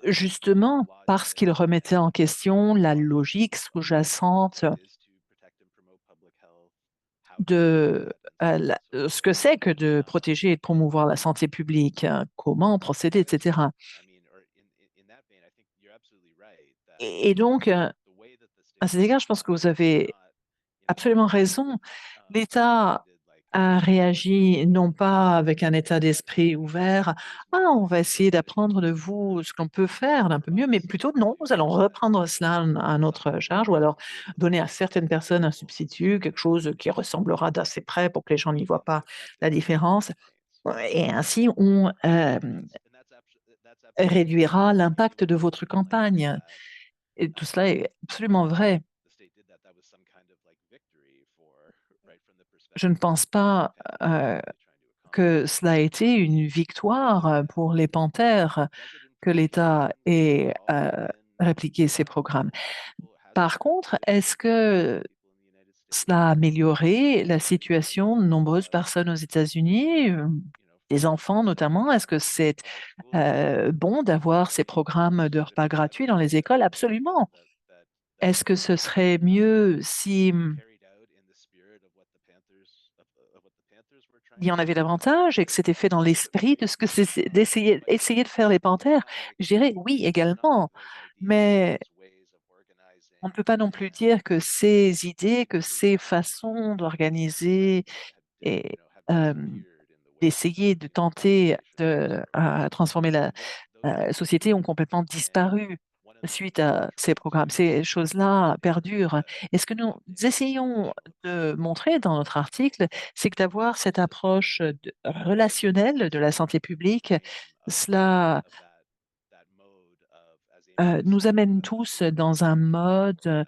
D: justement parce qu'ils remettaient en question la logique sous-jacente ce que c'est que de protéger et de promouvoir la santé publique, hein, comment procéder, etc. Et donc, à cet égard, je pense que vous avez absolument raison. L'État a réagi non pas avec un état d'esprit ouvert, ah, on va essayer d'apprendre de vous ce qu'on peut faire d'un peu mieux, mais plutôt non, nous allons reprendre cela à notre charge ou alors donner à certaines personnes un substitut, quelque chose qui ressemblera d'assez près pour que les gens n'y voient pas la différence. Et ainsi, on réduira l'impact de votre campagne. Et tout cela est absolument vrai. Je ne pense pas que cela a été une victoire pour les panthères que l'État ait répliqué ces programmes. Par contre, est-ce que cela a amélioré la situation de nombreuses personnes aux États-Unis, des enfants notamment? Est-ce que c'est bon d'avoir ces programmes de repas gratuits dans les écoles? Absolument. Est-ce que ce serait mieux si il y en avait davantage et que c'était fait dans l'esprit de ce que c'est essayer de faire les panthères? Je dirais oui également, mais on ne peut pas non plus dire que ces idées, que ces façons d'organiser et d'essayer de tenter de transformer la société ont complètement disparu suite à ces programmes. Ces choses-là perdurent. Et ce que nous essayons de montrer dans notre article, c'est que d'avoir cette approche relationnelle de la santé publique, cela nous amène tous dans un mode,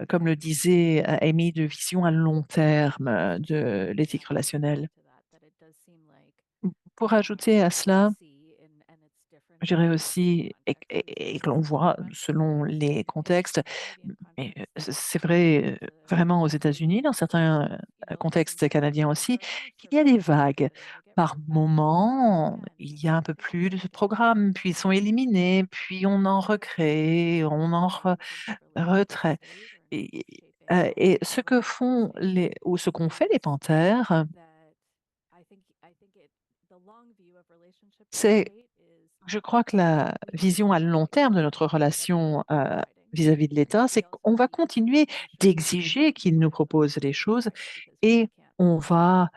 D: comme le disait Amy, de vision à long terme de l'éthique relationnelle. Pour ajouter à cela, je dirais aussi, et que l'on voit selon les contextes, mais c'est vrai vraiment aux États-Unis, dans certains contextes canadiens aussi, qu'il y a des vagues. Par moment, il y a un peu plus de programmes, puis ils sont éliminés, puis on en recrée, on en retrait. Et ce que font ou ce qu'ont fait les panthères, c'est je crois que la vision à long terme de notre relation vis-à-vis de l'État, c'est qu'on va continuer d'exiger qu'il nous propose des choses et on va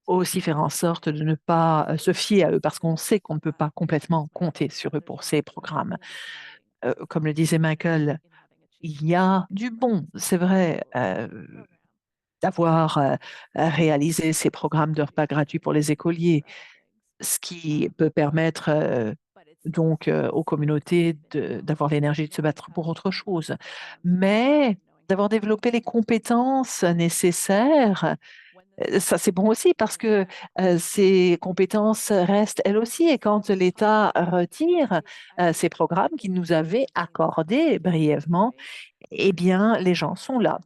D: aussi faire en sorte de ne pas se fier à eux parce qu'on sait qu'on ne peut pas complètement compter sur eux pour ces programmes. Comme le disait Michael, il y a du bon, c'est vrai, d'avoir réalisé ces programmes de repas gratuits pour les écoliers, ce qui peut permettre donc aux communautés d'avoir l'énergie de se battre pour autre chose. Mais d'avoir développé les compétences nécessaires, ça c'est bon aussi parce que ces compétences restent elles aussi et quand l'État retire ces programmes qu'il nous avait accordés brièvement, eh bien, les gens sont là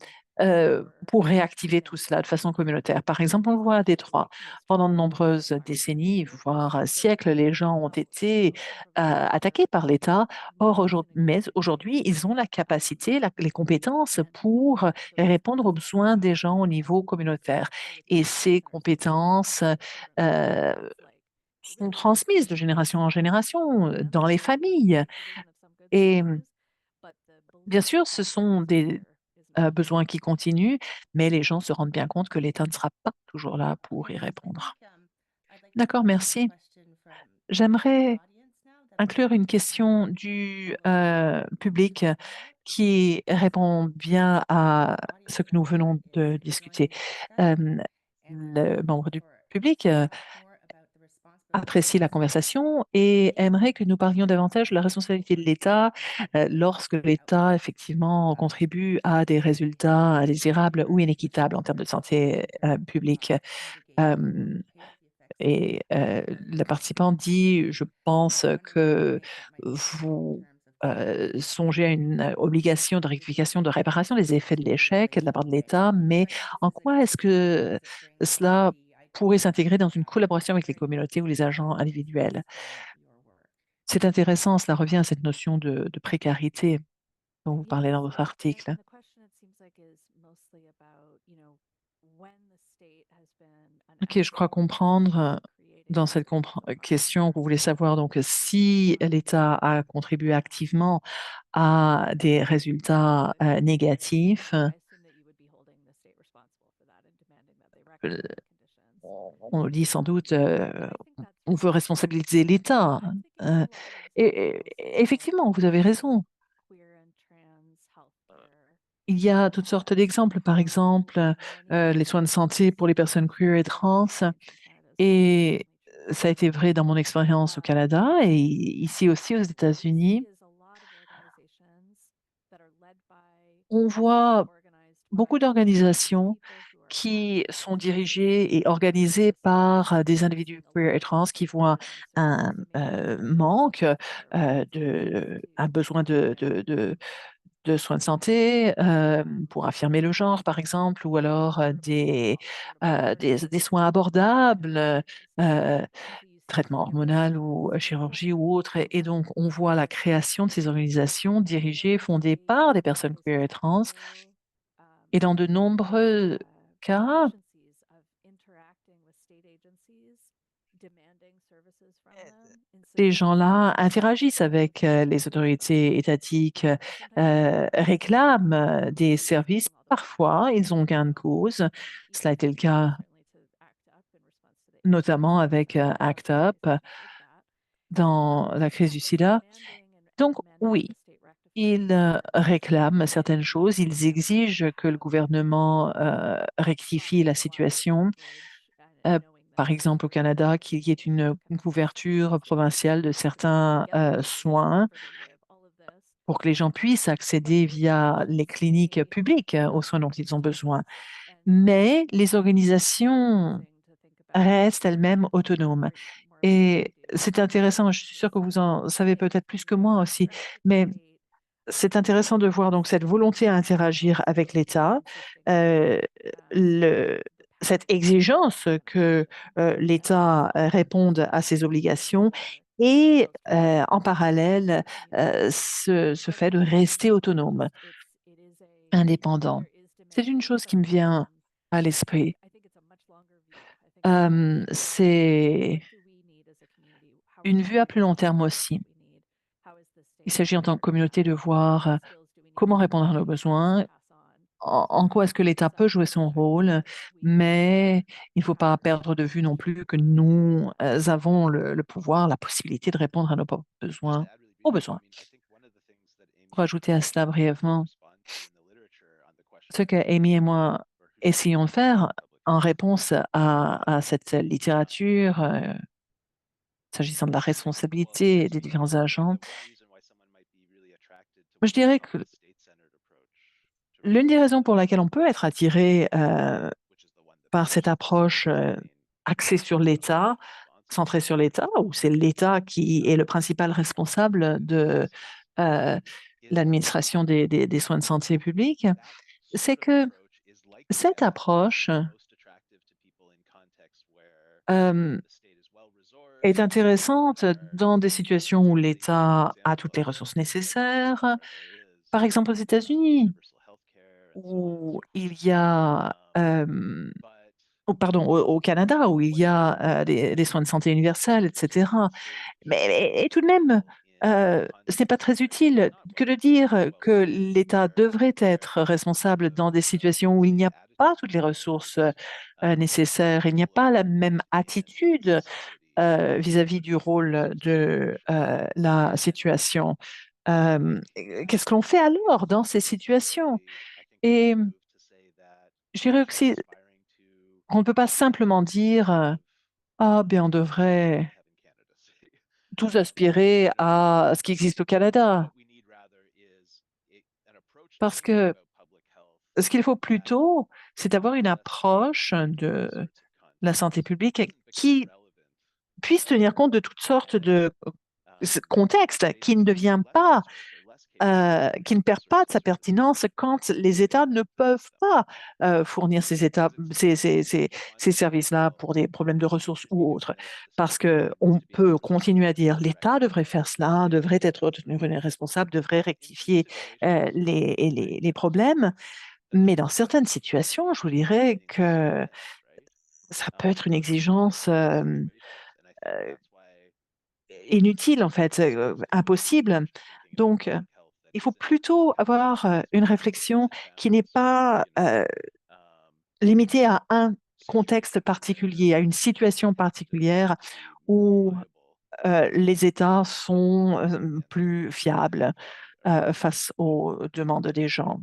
D: pour réactiver tout cela de façon communautaire. Par exemple, on le voit à Détroit. Pendant de nombreuses décennies, voire siècles, les gens ont été attaqués par l'État. Or, mais aujourd'hui, ils ont la capacité, les compétences pour répondre aux besoins des gens au niveau communautaire. Et ces compétences sont transmises de génération en génération dans les familles. Et bien sûr, ce sont des besoins qui continuent, mais les gens se rendent bien compte que l'État ne sera pas toujours là pour y répondre. D'accord, merci. J'aimerais inclure une question du public qui répond bien à ce que nous venons de discuter. Le membre du public apprécie la conversation et aimerait que nous parlions davantage de la responsabilité de l'État lorsque l'État effectivement contribue à des résultats indésirables ou inéquitables en termes de santé publique. Euh, la participante dit, je pense que vous songez à une obligation de rectification, de réparation des effets de l'échec de la part de l'État, mais en quoi est-ce que cela pourrait s'intégrer dans une collaboration avec les communautés ou les agents individuels? C'est intéressant, cela revient à cette notion de précarité dont vous parlez dans votre article. Ok, je crois comprendre. Dans cette question, vous voulez savoir donc si l'État a contribué activement à des résultats négatifs. euh, on dit sans doute, on veut responsabiliser l'État. Euh, Effectivement, vous avez raison. Il y a toutes sortes d'exemples, par exemple, les soins de santé pour les personnes queer et trans. Et ça a été vrai dans mon expérience au Canada et ici aussi aux États-Unis. On voit beaucoup d'organisations qui sont dirigées et organisées par des individus queer et trans qui voient un manque, un besoin de soins de santé pour affirmer le genre, par exemple, ou alors des soins abordables, euh, traitement hormonal ou chirurgie ou autre. Et donc, on voit la création de ces organisations dirigées, fondées par des personnes queer et trans. Et dans de nombreux cas, ces gens-là interagissent avec les autorités étatiques, réclament des services. Parfois, ils ont gain de cause. Cela a été le cas notamment avec ACT UP dans la crise du sida. Donc, oui, ils réclament certaines choses, ils exigent que le gouvernement rectifie la situation. Euh, Par exemple, au Canada, qu'il y ait une couverture provinciale de certains soins pour que les gens puissent accéder via les cliniques publiques aux soins dont ils ont besoin. Mais les organisations restent elles-mêmes autonomes. Et c'est intéressant, je suis sûre que vous en savez peut-être plus que moi aussi, mais c'est intéressant de voir donc cette volonté à interagir avec l'État, euh, le- cette exigence que l'État réponde à ses obligations et en parallèle ce fait de rester autonome, indépendant. C'est une chose qui me vient à l'esprit. C'est une vue à plus long terme aussi. Il s'agit en tant que communauté de voir comment répondre à nos besoins, en quoi est-ce que l'État peut jouer son rôle, mais il ne faut pas perdre de vue non plus que nous avons le pouvoir, la possibilité de répondre à nos propres besoins, aux besoins. Pour ajouter à cela brièvement, ce que Amy et moi essayons de faire en réponse à cette littérature, s'agissant de la responsabilité des différents agents, je dirais que l'une des raisons pour laquelle on peut être attiré par cette approche axée sur l'État, centrée sur l'État, où c'est l'État qui est le principal responsable de euh, l'administration des soins de santé publique, c'est que cette approche euh, est intéressante dans des situations où l'État a toutes les ressources nécessaires. Par exemple, aux États-Unis, où il y a, pardon, au Canada, où il y a des soins de santé universels, etc. Et tout de même, ce n'est pas très utile que de dire que l'État devrait être responsable dans des situations où il n'y a pas toutes les ressources nécessaires, il n'y a pas la même attitude vis-à-vis du rôle de la situation. Qu'est-ce que l'on fait alors dans ces situations? Et je dirais aussi, on ne peut pas simplement dire, ah, bien, on devrait tous aspirer à ce qui existe au Canada. Parce que ce qu'il faut plutôt, c'est avoir une approche de la santé publique qui puisse tenir compte de toutes sortes de contextes, qui ne devient pas qui ne perd pas de sa pertinence quand les États ne peuvent pas fournir ces services-là pour des problèmes de ressources ou autres. Parce qu'on peut continuer à dire l'État devrait faire cela, devrait être responsable, devrait rectifier les problèmes, Mais dans certaines situations, je vous dirais que ça peut être une exigence inutile, en fait, impossible. Donc, il faut plutôt avoir une réflexion qui n'est pas limitée à un contexte particulier, à une situation particulière où les États sont plus fiables face aux demandes des gens.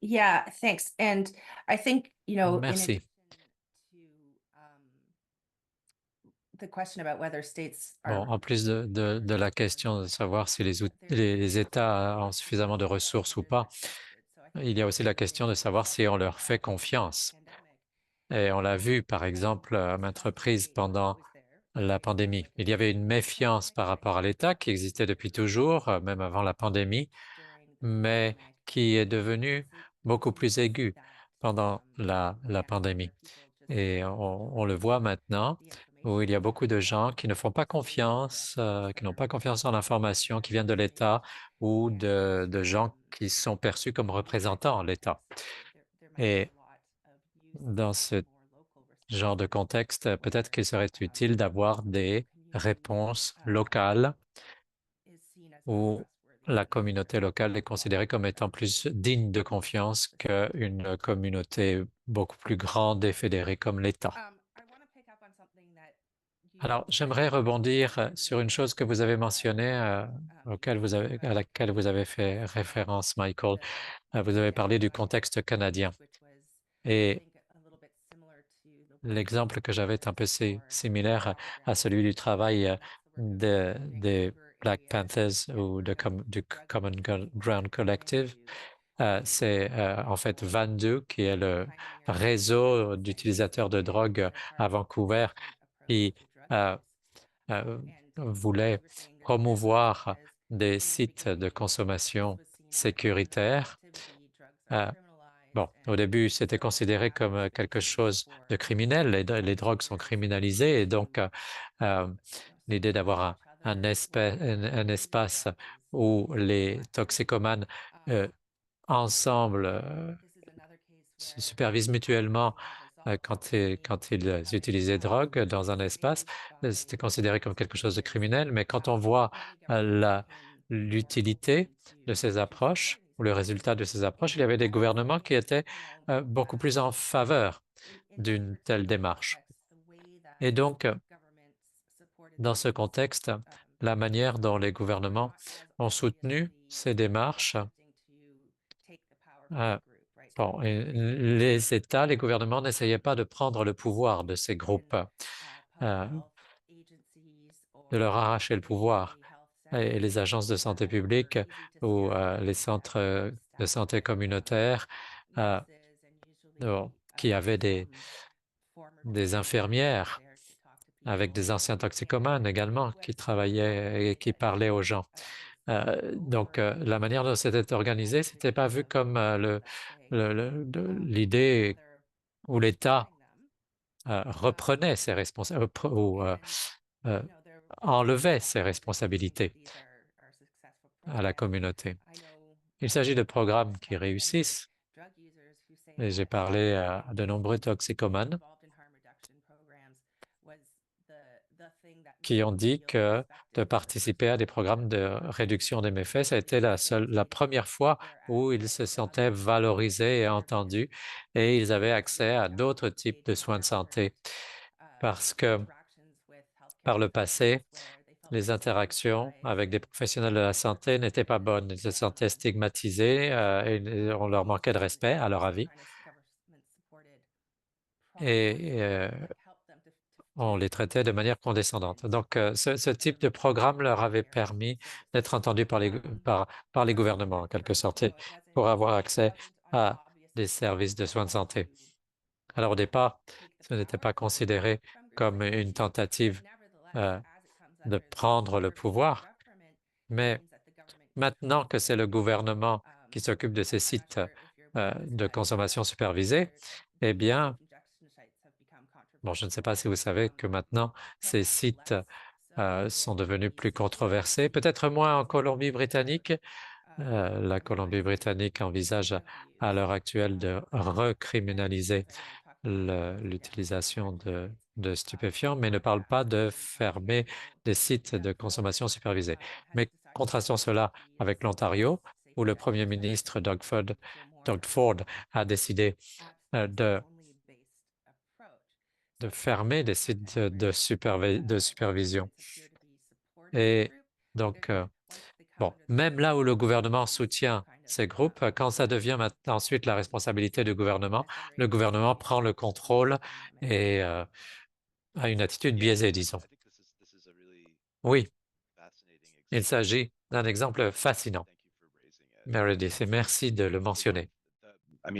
E: Yeah, thanks. And I think, in
B: Merci.
E: the question about whether states
B: Bon,
E: are
B: en plus de la question de savoir si les États ont suffisamment de ressources ou pas, il y a aussi la question de savoir si on leur fait confiance. Et on l'a vu, par exemple, à maintes reprises pendant la pandémie. Il y avait une méfiance par rapport à l'État qui existait depuis toujours, même avant la pandémie, mais qui est devenue beaucoup plus aiguë pendant la pandémie. Et on le voit maintenant, où il y a beaucoup de gens qui ne font pas confiance, qui n'ont pas confiance en l'information qui vient de l'État ou de gens qui sont perçus comme représentants l'État. Et dans ce genre de contexte, peut-être qu'il serait utile d'avoir des réponses locales où la communauté locale est considérée comme étant plus digne de confiance qu'une communauté beaucoup plus grande et fédérée comme l'État. Alors, j'aimerais rebondir sur une chose que vous avez mentionnée, à laquelle vous avez fait référence, Michael. Vous avez parlé du contexte canadien. Et l'exemple que j'avais est un peu similaire à celui du travail des Black Panthers ou du Common Ground Collective. C'est en fait Vandu, qui est le réseau d'utilisateurs de drogue à Vancouver, qui voulait promouvoir des sites de consommation sécuritaires. Bon, au début, c'était considéré comme quelque chose de criminel. Les drogues sont criminalisées et donc l'idée d'avoir un espace où les toxicomanes ensemble se supervisent mutuellement quand ils utilisent des drogues dans un espace. C'était considéré comme quelque chose de criminel, mais quand on voit l'utilité de ces approches ou le résultat de ces approches, il y avait des gouvernements qui étaient beaucoup plus en faveur d'une telle démarche. Et donc, dans ce contexte, la manière dont les gouvernements ont soutenu ces démarches, bon, les États, les gouvernements n'essayaient pas de prendre le pouvoir de ces groupes, de leur arracher le pouvoir. Et les agences de santé publique ou les centres de santé communautaires qui avaient des infirmières avec des anciens toxicomanes également qui travaillaient et qui parlaient aux gens. Donc, la manière dont c'était organisé, c'était pas vu comme l'idée où l'État reprenait ses responsabilités ou enlevait ses responsabilités à la communauté. Il s'agit de programmes qui réussissent. Et j'ai parlé à de nombreux toxicomanes qui ont dit que de participer à des programmes de réduction des méfaits, ça a été la première fois où ils se sentaient valorisés et entendus et ils avaient accès à d'autres types de soins de santé parce que par le passé, les interactions avec des professionnels de la santé n'étaient pas bonnes. Ils se sentaient stigmatisés et on leur manquait de respect, à leur avis. Et on les traitait de manière condescendante. Donc, ce type de programme leur avait permis d'être entendus par les gouvernements, en quelque sorte, pour avoir accès à des services de soins de santé. Alors, au départ, ce n'était pas considéré comme une tentative de prendre le pouvoir, mais maintenant que c'est le gouvernement qui s'occupe de ces sites de consommation supervisée, eh bien, bon, je ne sais pas si vous savez que maintenant, ces sites sont devenus plus controversés, peut-être moins en Colombie-Britannique, La Colombie-Britannique envisage à l'heure actuelle de recriminaliser l'utilisation de stupéfiants, mais ne parle pas de fermer des sites de consommation supervisée. Mais contrastons cela avec l'Ontario, où le Premier ministre Doug Ford a décidé de fermer des sites de supervision. Et donc, bon, même là où le gouvernement soutient ces groupes, quand ça devient ensuite la responsabilité du gouvernement, le gouvernement prend le contrôle et a une attitude biaisée, disons. Oui, il s'agit d'un exemple fascinant, Meredith, et merci de le mentionner. Quand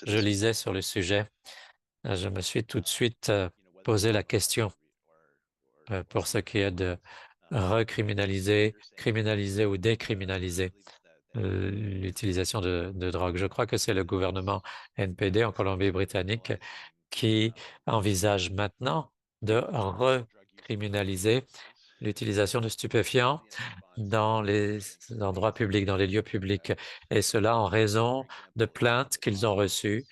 B: je lisais sur le sujet, je me suis tout de suite posé la question pour ce qui est de recriminaliser, criminaliser ou décriminaliser l'utilisation de drogue. Je crois que c'est le gouvernement NPD en Colombie-Britannique qui envisage maintenant de recriminaliser l'utilisation de stupéfiants dans les endroits publics, dans les lieux publics, et cela en raison de plaintes qu'ils ont reçues,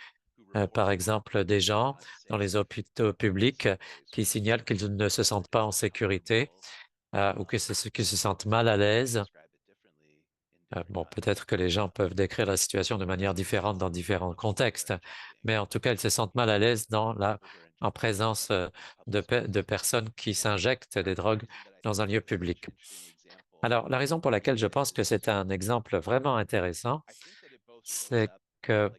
B: par exemple des gens dans les hôpitaux publics qui signalent qu'ils ne se sentent pas en sécurité ou qu'ils se sentent mal à l'aise. Bon, peut-être que les gens peuvent décrire la situation de manière différente dans différents contextes, mais en tout cas, ils se sentent mal à l'aise en présence de personnes qui s'injectent des drogues dans un lieu public. Alors, la raison pour laquelle je pense que c'est un exemple vraiment intéressant, c'est que,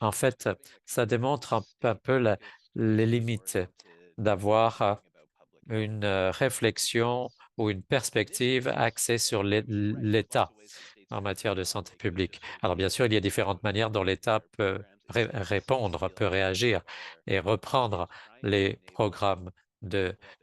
B: en fait, ça démontre un peu les limites d'avoir une réflexion ou une perspective axée sur l'État en matière de santé publique. Alors, bien sûr, il y a différentes manières dont l'État peut répondre, peut réagir et reprendre les programmes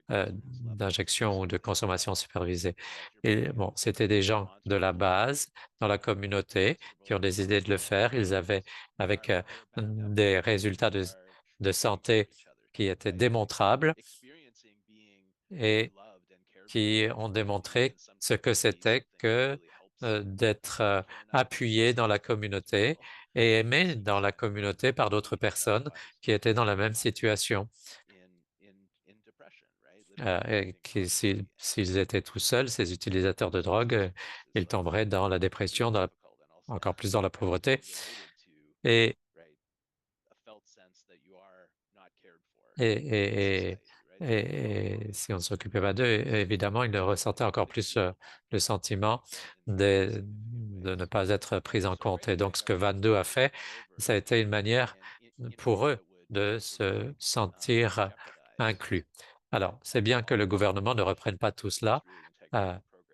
B: d'injection ou de consommation supervisée. Et bon, c'était des gens de la base dans la communauté qui ont décidé de le faire. Ils avaient, avec des résultats de santé qui étaient démontrables et qui ont démontré ce que c'était que d'être appuyé dans la communauté et aimé dans la communauté par d'autres personnes qui étaient dans la même situation. Et s'ils étaient tout seuls, ces utilisateurs de drogue, ils tomberaient dans la dépression, encore plus dans la pauvreté. Et, et, et si on ne s'occupait pas d'eux, évidemment, ils ressentaient encore plus le sentiment de ne pas être pris en compte. Et donc, ce que Van a fait, ça a été une manière pour eux de se sentir inclus. Alors, c'est bien que le gouvernement ne reprenne pas tout cela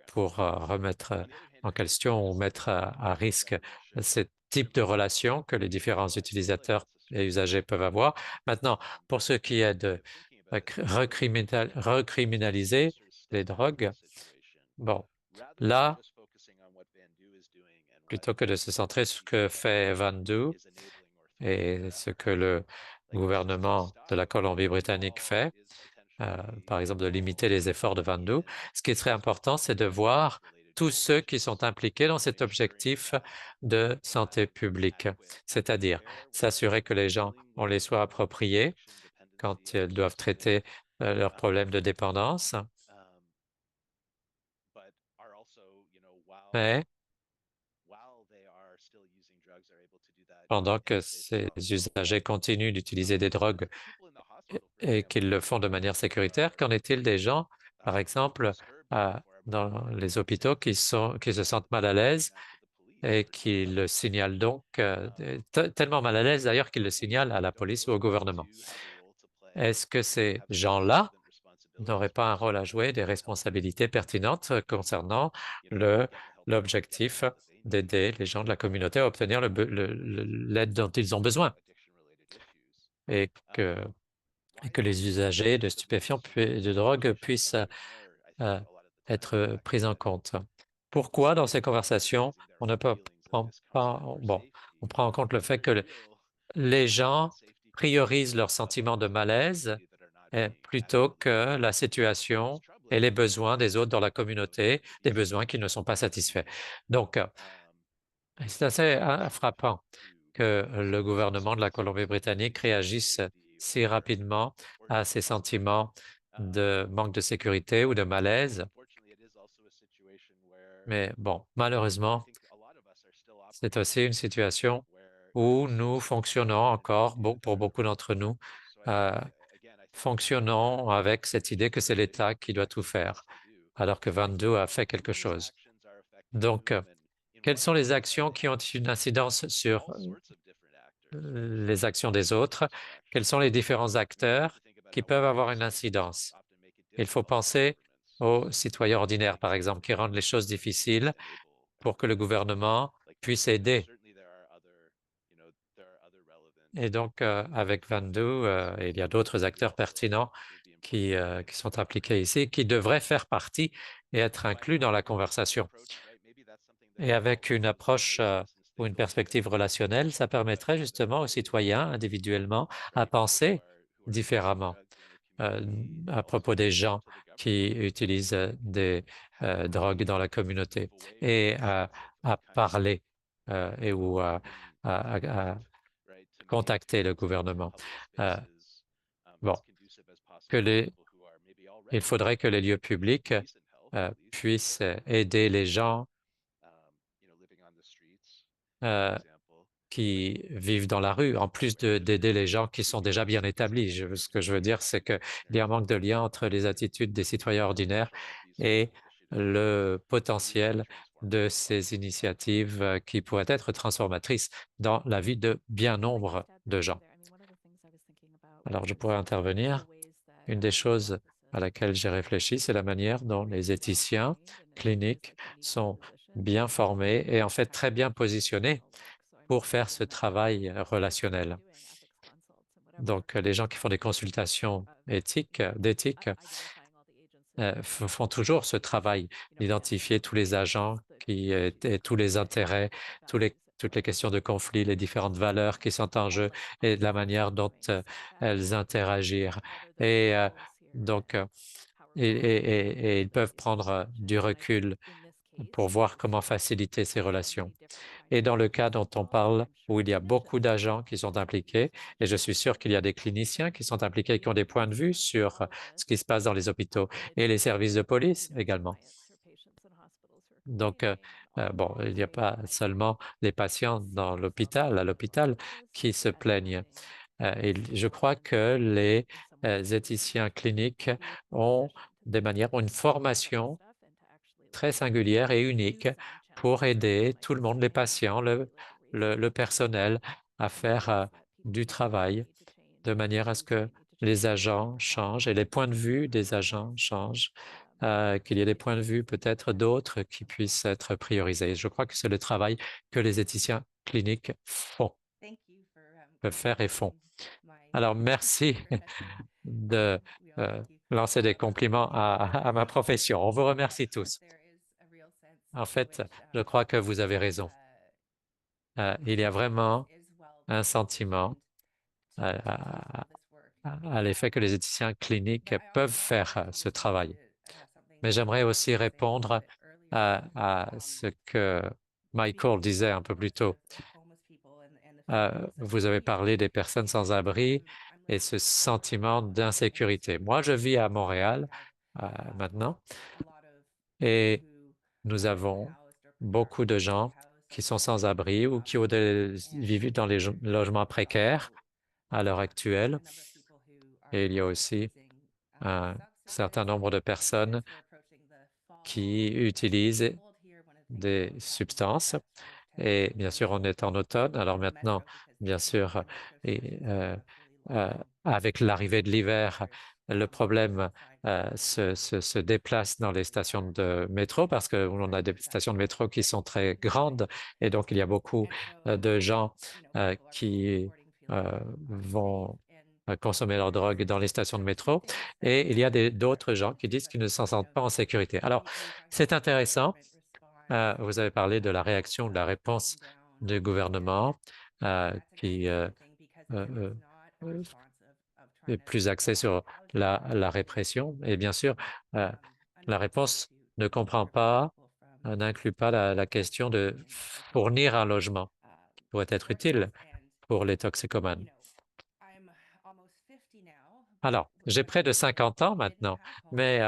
B: pour remettre en question ou mettre à risque ce type de relation que les différents utilisateurs et usagers peuvent avoir. Maintenant, pour ce qui est de recriminaliser les drogues, bon, là, plutôt que de se centrer sur ce que fait Van Du et ce que le gouvernement de la Colombie-Britannique fait, par exemple de limiter les efforts de Van Du, ce qui serait important, c'est de voir tous ceux qui sont impliqués dans cet objectif de santé publique, c'est-à-dire s'assurer que les gens ont les soins appropriés quand ils doivent traiter leurs problèmes de dépendance, mais pendant que ces usagers continuent d'utiliser des drogues et qu'ils le font de manière sécuritaire, qu'en est-il des gens, par exemple, dans les hôpitaux qui se sentent mal à l'aise et qui le signalent donc, tellement mal à l'aise d'ailleurs qu'ils le signalent à la police ou au gouvernement? Est-ce que ces gens-là n'auraient pas un rôle à jouer, des responsabilités pertinentes concernant l'objectif d'aider les gens de la communauté à obtenir l'aide dont ils ont besoin et que les usagers de stupéfiants et de drogue puissent être pris en compte. Pourquoi dans ces conversations, on ne prend pas, bon, on prend en compte le fait que les gens priorisent leur sentiment de malaise plutôt que la situation et les besoins des autres dans la communauté, des besoins qui ne sont pas satisfaits. Donc, c'est assez frappant que le gouvernement de la Colombie-Britannique réagisse si rapidement à ces sentiments de manque de sécurité ou de malaise. Mais bon, malheureusement, c'est aussi une situation où nous fonctionnons encore, pour beaucoup d'entre nous, fonctionnons avec cette idée que c'est l'État qui doit tout faire, alors que 22 a fait quelque chose. Donc, quelles sont les actions qui ont une incidence sur les actions des autres? Quels sont les différents acteurs qui peuvent avoir une incidence? Il faut penser aux citoyens ordinaires, par exemple, qui rendent les choses difficiles pour que le gouvernement puisse aider. Et donc, avec 22, il y a d'autres acteurs pertinents qui sont impliqués ici, qui devraient faire partie et être inclus dans la conversation. Et avec une approche ou une perspective relationnelle, ça permettrait justement aux citoyens individuellement à penser différemment à propos des gens qui utilisent des drogues dans la communauté et à parler ou à contacter le gouvernement. Bon, il faudrait que les lieux publics puissent aider les gens qui vivent dans la rue, en plus d'aider les gens qui sont déjà bien établis. Ce que je veux dire, c'est qu'il y a un manque de lien entre les attitudes des citoyens ordinaires et le potentiel de ces initiatives qui pourraient être transformatrices dans la vie de bien nombre de gens. Alors, je pourrais intervenir. Une des choses à laquelle j'ai réfléchi, c'est la manière dont les éthiciens cliniques sont bien formés et en fait très bien positionnés pour faire ce travail relationnel. Donc, les gens qui font des consultations d'éthique font toujours ce travail d'identifier tous les agents et tous les intérêts, toutes les questions de conflit, les différentes valeurs qui sont en jeu et la manière dont elles interagissent. Et donc, et ils peuvent prendre du recul pour voir comment faciliter ces relations. Et dans le cas dont on parle, où il y a beaucoup d'agents qui sont impliqués, et je suis sûr qu'il y a des cliniciens qui sont impliqués et qui ont des points de vue sur ce qui se passe dans les hôpitaux et les services de police également. Donc, bon, il n'y a pas seulement les patients à l'hôpital qui se plaignent. Et je crois que les éthiciens cliniques ont une formation très singulière et unique pour aider tout le monde, les patients, le personnel, à faire du travail de manière à ce que les agents changent et les points de vue des agents changent, qu'il y ait des points de vue peut-être d'autres qui puissent être priorisés. Je crois que c'est le travail que les éthiciens cliniques peuvent faire et font. Alors, merci de lancer des compliments à ma profession. On vous remercie tous. En fait, je crois que vous avez raison. Il y a vraiment un sentiment à l'effet que les éthiciens cliniques peuvent faire ce travail. Mais j'aimerais aussi répondre à ce que Michael disait un peu plus tôt. Vous avez parlé des personnes sans abri et ce sentiment d'insécurité. Moi, je vis à Montréal maintenant et nous avons beaucoup de gens qui sont sans abri ou qui vivent dans les logements précaires à l'heure actuelle. Et il y a aussi un certain nombre de personnes qui utilisent des substances. Et bien sûr, on est en automne. Alors maintenant, bien sûr, avec l'arrivée de l'hiver, le problème se déplace dans les stations de métro parce qu'on a des stations de métro qui sont très grandes et donc il y a beaucoup de gens qui vont consommer leur drogue dans les stations de métro et il y a d'autres gens qui disent qu'ils ne s'en sentent pas en sécurité. Alors, c'est intéressant. Vous avez parlé de la réaction, de la réponse du gouvernement qui est plus axée sur la répression. Et bien sûr, La réponse ne comprend pas, n'inclut pas la question de fournir un logement qui pourrait être utile pour les toxicomanes. Alors, j'ai près de 50 ans maintenant, mais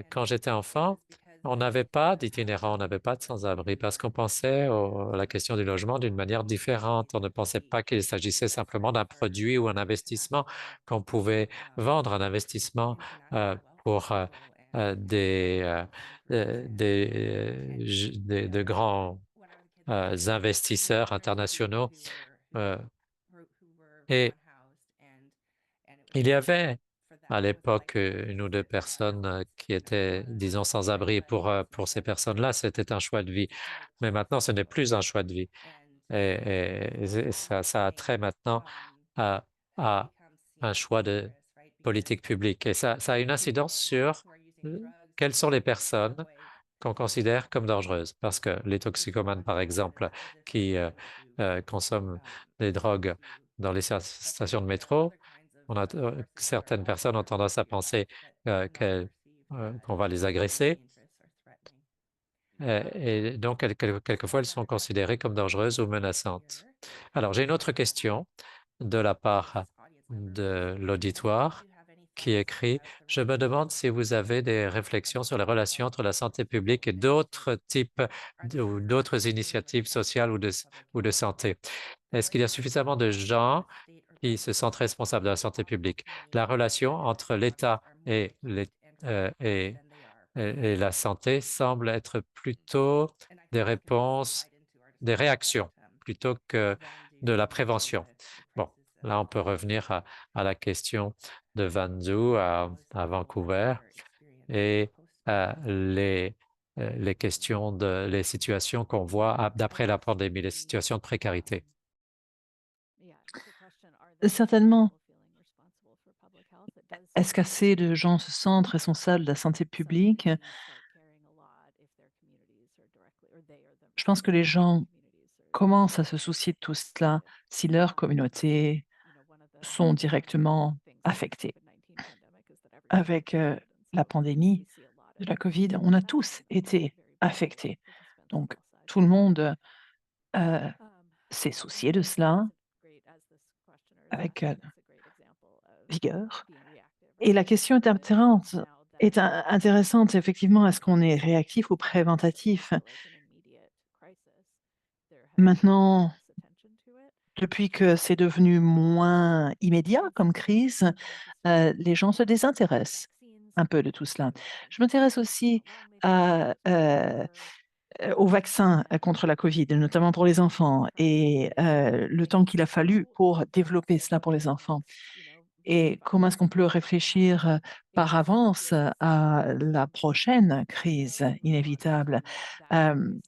B: quand j'étais enfant, on n'avait pas d'itinérants, on n'avait pas de sans-abri parce qu'on pensait à la question du logement d'une manière différente. On ne pensait pas qu'il s'agissait simplement d'un produit ou un investissement qu'on pouvait vendre, un investissement pour de grands investisseurs internationaux. Et il y avait à l'époque une ou deux personnes qui étaient, disons, sans abri. Pour ces personnes-là, c'était un choix de vie. Mais maintenant, ce n'est plus un choix de vie. Et ça a trait maintenant à un choix de politique publique. Et ça a une incidence sur quelles sont les personnes qu'on considère comme dangereuses. Parce que les toxicomanes, par exemple, qui consomment des drogues dans les stations de métro, certaines personnes ont tendance à penser qu'on va les agresser. Et donc, quelquefois, elles sont considérées comme dangereuses ou menaçantes. Alors, j'ai une autre question de la part de l'auditoire qui écrit: Je me demande si vous avez des réflexions sur les relations entre la santé publique et d'autres types ou d'autres initiatives sociales ou de santé. Est-ce qu'il y a suffisamment de gens qui se sentent responsables de la santé publique? La relation entre l'État et la santé semble être plutôt des réponses, des réactions, plutôt que de la prévention. Bon, là, on peut revenir à la question de Vanzou à Vancouver et les questions les situations qu'on voit d'après la pandémie, les situations de précarité.
D: Certainement. Est-ce qu'assez de gens se sentent responsables de la santé publique? Je pense que les gens commencent à se soucier de tout cela si leurs communautés sont directement affectées. Avec la pandémie de la COVID, on a tous été affectés. Donc, tout le monde s'est soucié de cela avec vigueur. Et la question est intéressante, effectivement, est-ce qu'on est réactif ou préventatif? Maintenant, depuis que c'est devenu moins immédiat comme crise, les gens se désintéressent un peu de tout cela. Je m'intéresse aussi au vaccin contre la COVID, notamment pour les enfants, et le temps qu'il a fallu pour développer cela pour les enfants. Et comment est-ce qu'on peut réfléchir par avance à la prochaine crise inévitable? Hem,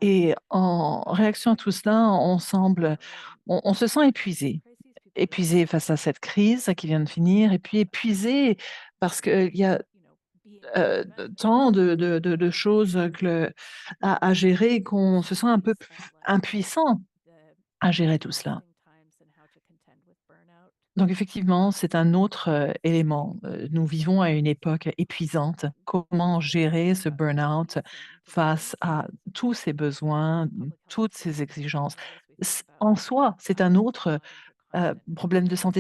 D: et en réaction à tout cela, on se sent épuisé. Épuisé face à cette crise qui vient de finir et puis épuisé parce qu'il y a, tant de choses à gérer qu'on se sent un peu impuissant à gérer tout cela. Donc effectivement, c'est un autre, élément. Nous vivons à une époque épuisante. Comment gérer ce burn-out face à tous ces besoins, toutes ces exigences? En soi, c'est un autre, problème de santé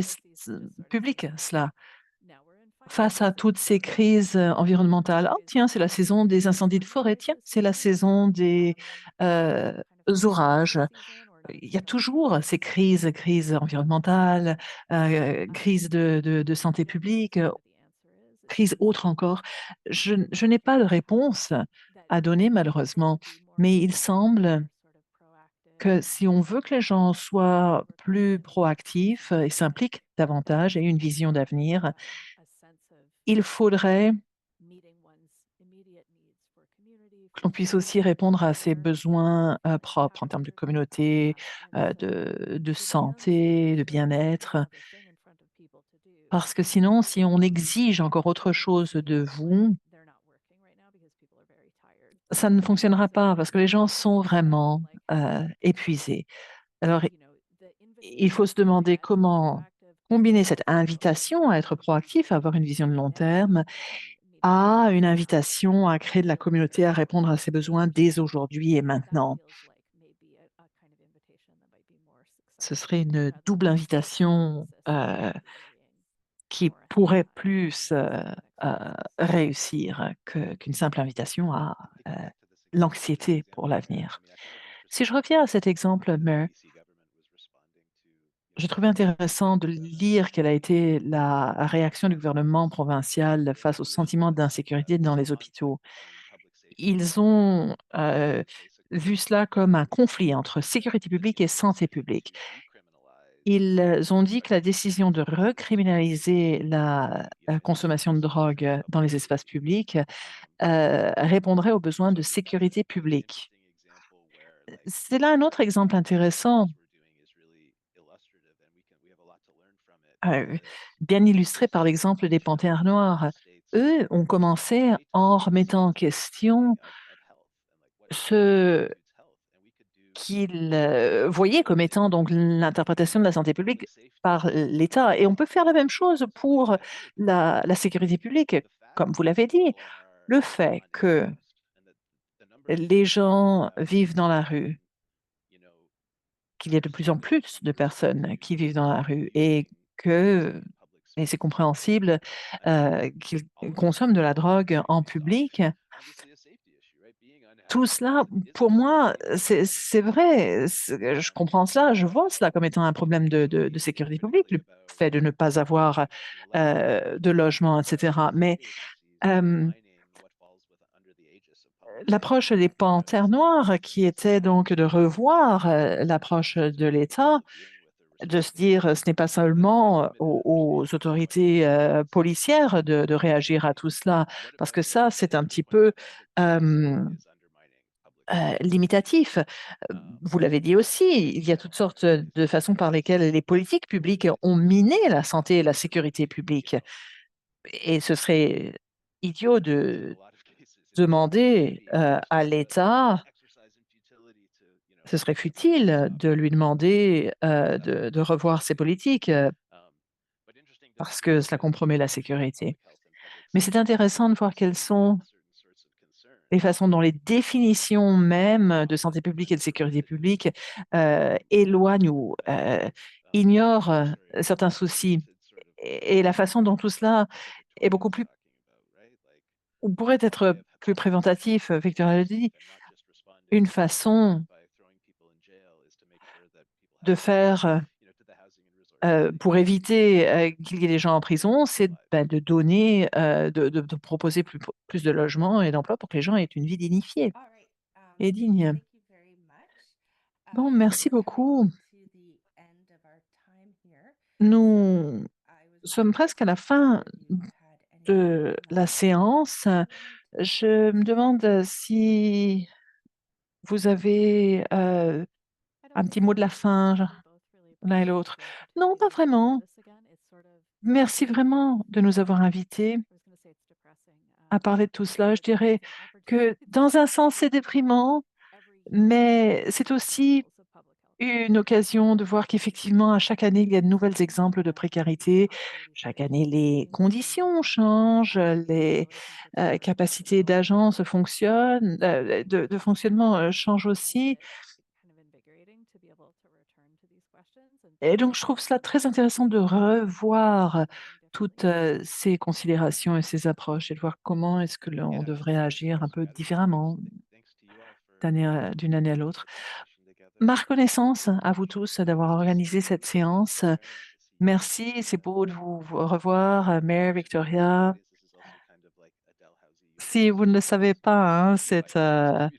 D: publique, cela. Face à toutes ces crises environnementales, oh tiens, c'est la saison des incendies de forêt, tiens, c'est la saison des orages. Il y a toujours ces crises environnementales, crises de santé publique, crises autres encore. Je n'ai pas de réponse à donner malheureusement, mais il semble que si on veut que les gens soient plus proactifs et s'impliquent davantage et aient une vision d'avenir, il faudrait que l'on puisse aussi répondre à ses besoins, propres en termes de communauté, de santé, de bien-être. Parce que sinon, si on exige encore autre chose de vous, ça ne fonctionnera pas parce que les gens sont vraiment, épuisés. Alors, il faut se demander comment combiner cette invitation à être proactif, à avoir une vision de long terme à une invitation à créer de la communauté, à répondre à ses besoins dès aujourd'hui et maintenant. Ce serait une double invitation qui pourrait plus réussir qu'une simple invitation à l'anxiété pour l'avenir. Si je reviens à cet exemple, Mary, j'ai trouvé intéressant de lire quelle a été la réaction du gouvernement provincial face au sentiment d'insécurité dans les hôpitaux. Ils ont vu cela comme un conflit entre sécurité publique et santé publique. Ils ont dit que la décision de recriminaliser la consommation de drogue dans les espaces publics répondrait aux besoins de sécurité publique. C'est là un autre exemple intéressant, bien illustré par l'exemple des Panthères noires. Eux ont commencé en remettant en question ce qu'ils voyaient comme étant donc l'interprétation de la santé publique par l'État. Et on peut faire la même chose pour la sécurité publique. Comme vous l'avez dit, le fait que les gens vivent dans la rue, qu'il y a de plus en plus de personnes qui vivent dans la rue et c'est compréhensible, qu'ils consomment de la drogue en public. Tout cela, pour moi, c'est vrai, je comprends cela, je vois cela comme étant un problème de sécurité publique, le fait de ne pas avoir, de logement et cetera. Mais, l'approche des Panthères noires qui était donc de revoir, l'approche de l'État, de se dire, ce n'est pas seulement aux autorités, policières de réagir à tout cela, parce que ça, c'est un petit peu, limitatif. Vous l'avez dit aussi, il y a toutes sortes de façons par lesquelles les politiques publiques ont miné la santé et la sécurité publique et ce serait idiot de demander, à l'État ce serait futile de lui demander, de revoir ses politiques, parce que cela compromet la sécurité. Mais c'est intéressant de voir quelles sont les façons dont les définitions mêmes de santé publique et de sécurité publique, éloignent ou, ignorent, certains soucis et la façon dont tout cela est beaucoup plus ou pourrait être plus préventatif, Victor l'a dit. Une façon de faire, pour éviter, qu'il y ait des gens en prison, c'est, de donner, de proposer plus de logements et d'emplois pour que les gens aient une vie dignifiée et digne. Bon, merci beaucoup. Nous sommes presque à la fin de la séance. Je me demande si vous avez, un petit mot de la fin, l'un et l'autre? Non, pas vraiment. Merci vraiment de nous avoir invités à parler de tout cela. Je dirais que dans un sens, c'est déprimant, mais c'est aussi une occasion de voir qu'effectivement, à chaque année, il y a de nouvelles exemples de précarité. Chaque année, les conditions changent, les, capacités d'agence fonctionnent, de fonctionnement, changent aussi. Et donc je trouve cela très intéressant de revoir toutes, ces considérations et ces approches et de voir comment est-ce que l'on devrait agir un peu différemment d'une année à l'autre. Ma reconnaissance à vous tous d'avoir organisé cette séance. Merci, c'est beau de vous revoir, Mary, Victoria. Si vous ne le savez pas, hein, c'est, une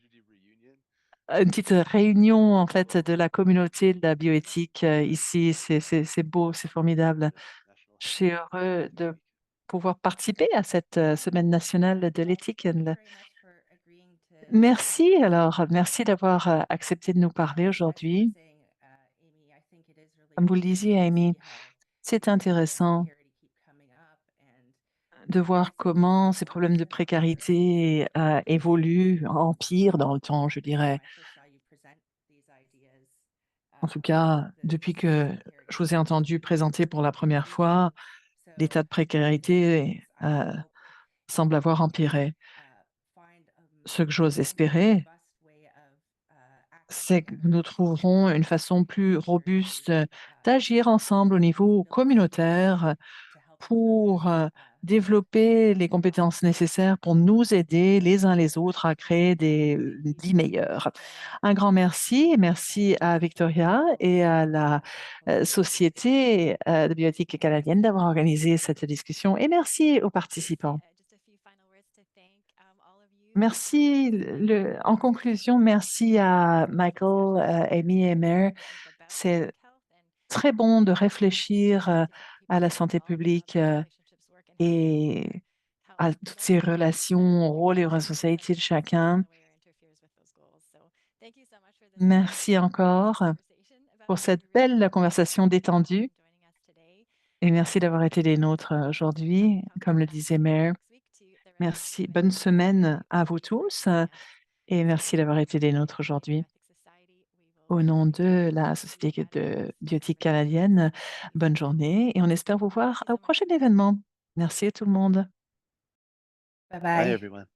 D: petite réunion en fait de la communauté de la bioéthique, ici. C'est beau, c'est formidable. Je suis heureux de pouvoir participer à cette, semaine nationale de l'éthique. Merci alors, merci d'avoir, accepté de nous parler aujourd'hui. Comme vous le disiez, Amy, c'est intéressant de voir comment ces problèmes de précarité, évoluent, empirent dans le temps, je dirais. En tout cas, depuis que je vous ai entendu présenter pour la première fois l'état de précarité, semble avoir empiré. Ce que j'ose espérer, c'est que nous trouverons une façon plus robuste d'agir ensemble au niveau communautaire pour développer les compétences nécessaires pour nous aider les uns les autres à créer des vies meilleures. Un grand merci. Merci à Victoria et à la Société de bioéthique canadienne d'avoir organisé cette discussion et merci aux participants. Merci. En conclusion, merci à Michael, Amy et Mare. C'est très bon de réfléchir à la santé publique et à toutes ces relations, au rôle et aux responsabilités de chacun. Merci encore pour cette belle conversation détendue et merci d'avoir été des nôtres aujourd'hui, comme le disait Mare. Merci. Bonne semaine à vous tous et merci d'avoir été des nôtres aujourd'hui. Au nom de la Société de bioéthique canadienne, bonne journée et on espère vous voir au prochain événement. Merci à tout le monde.
E: Bye
F: Bye,
E: bye.
F: everyone.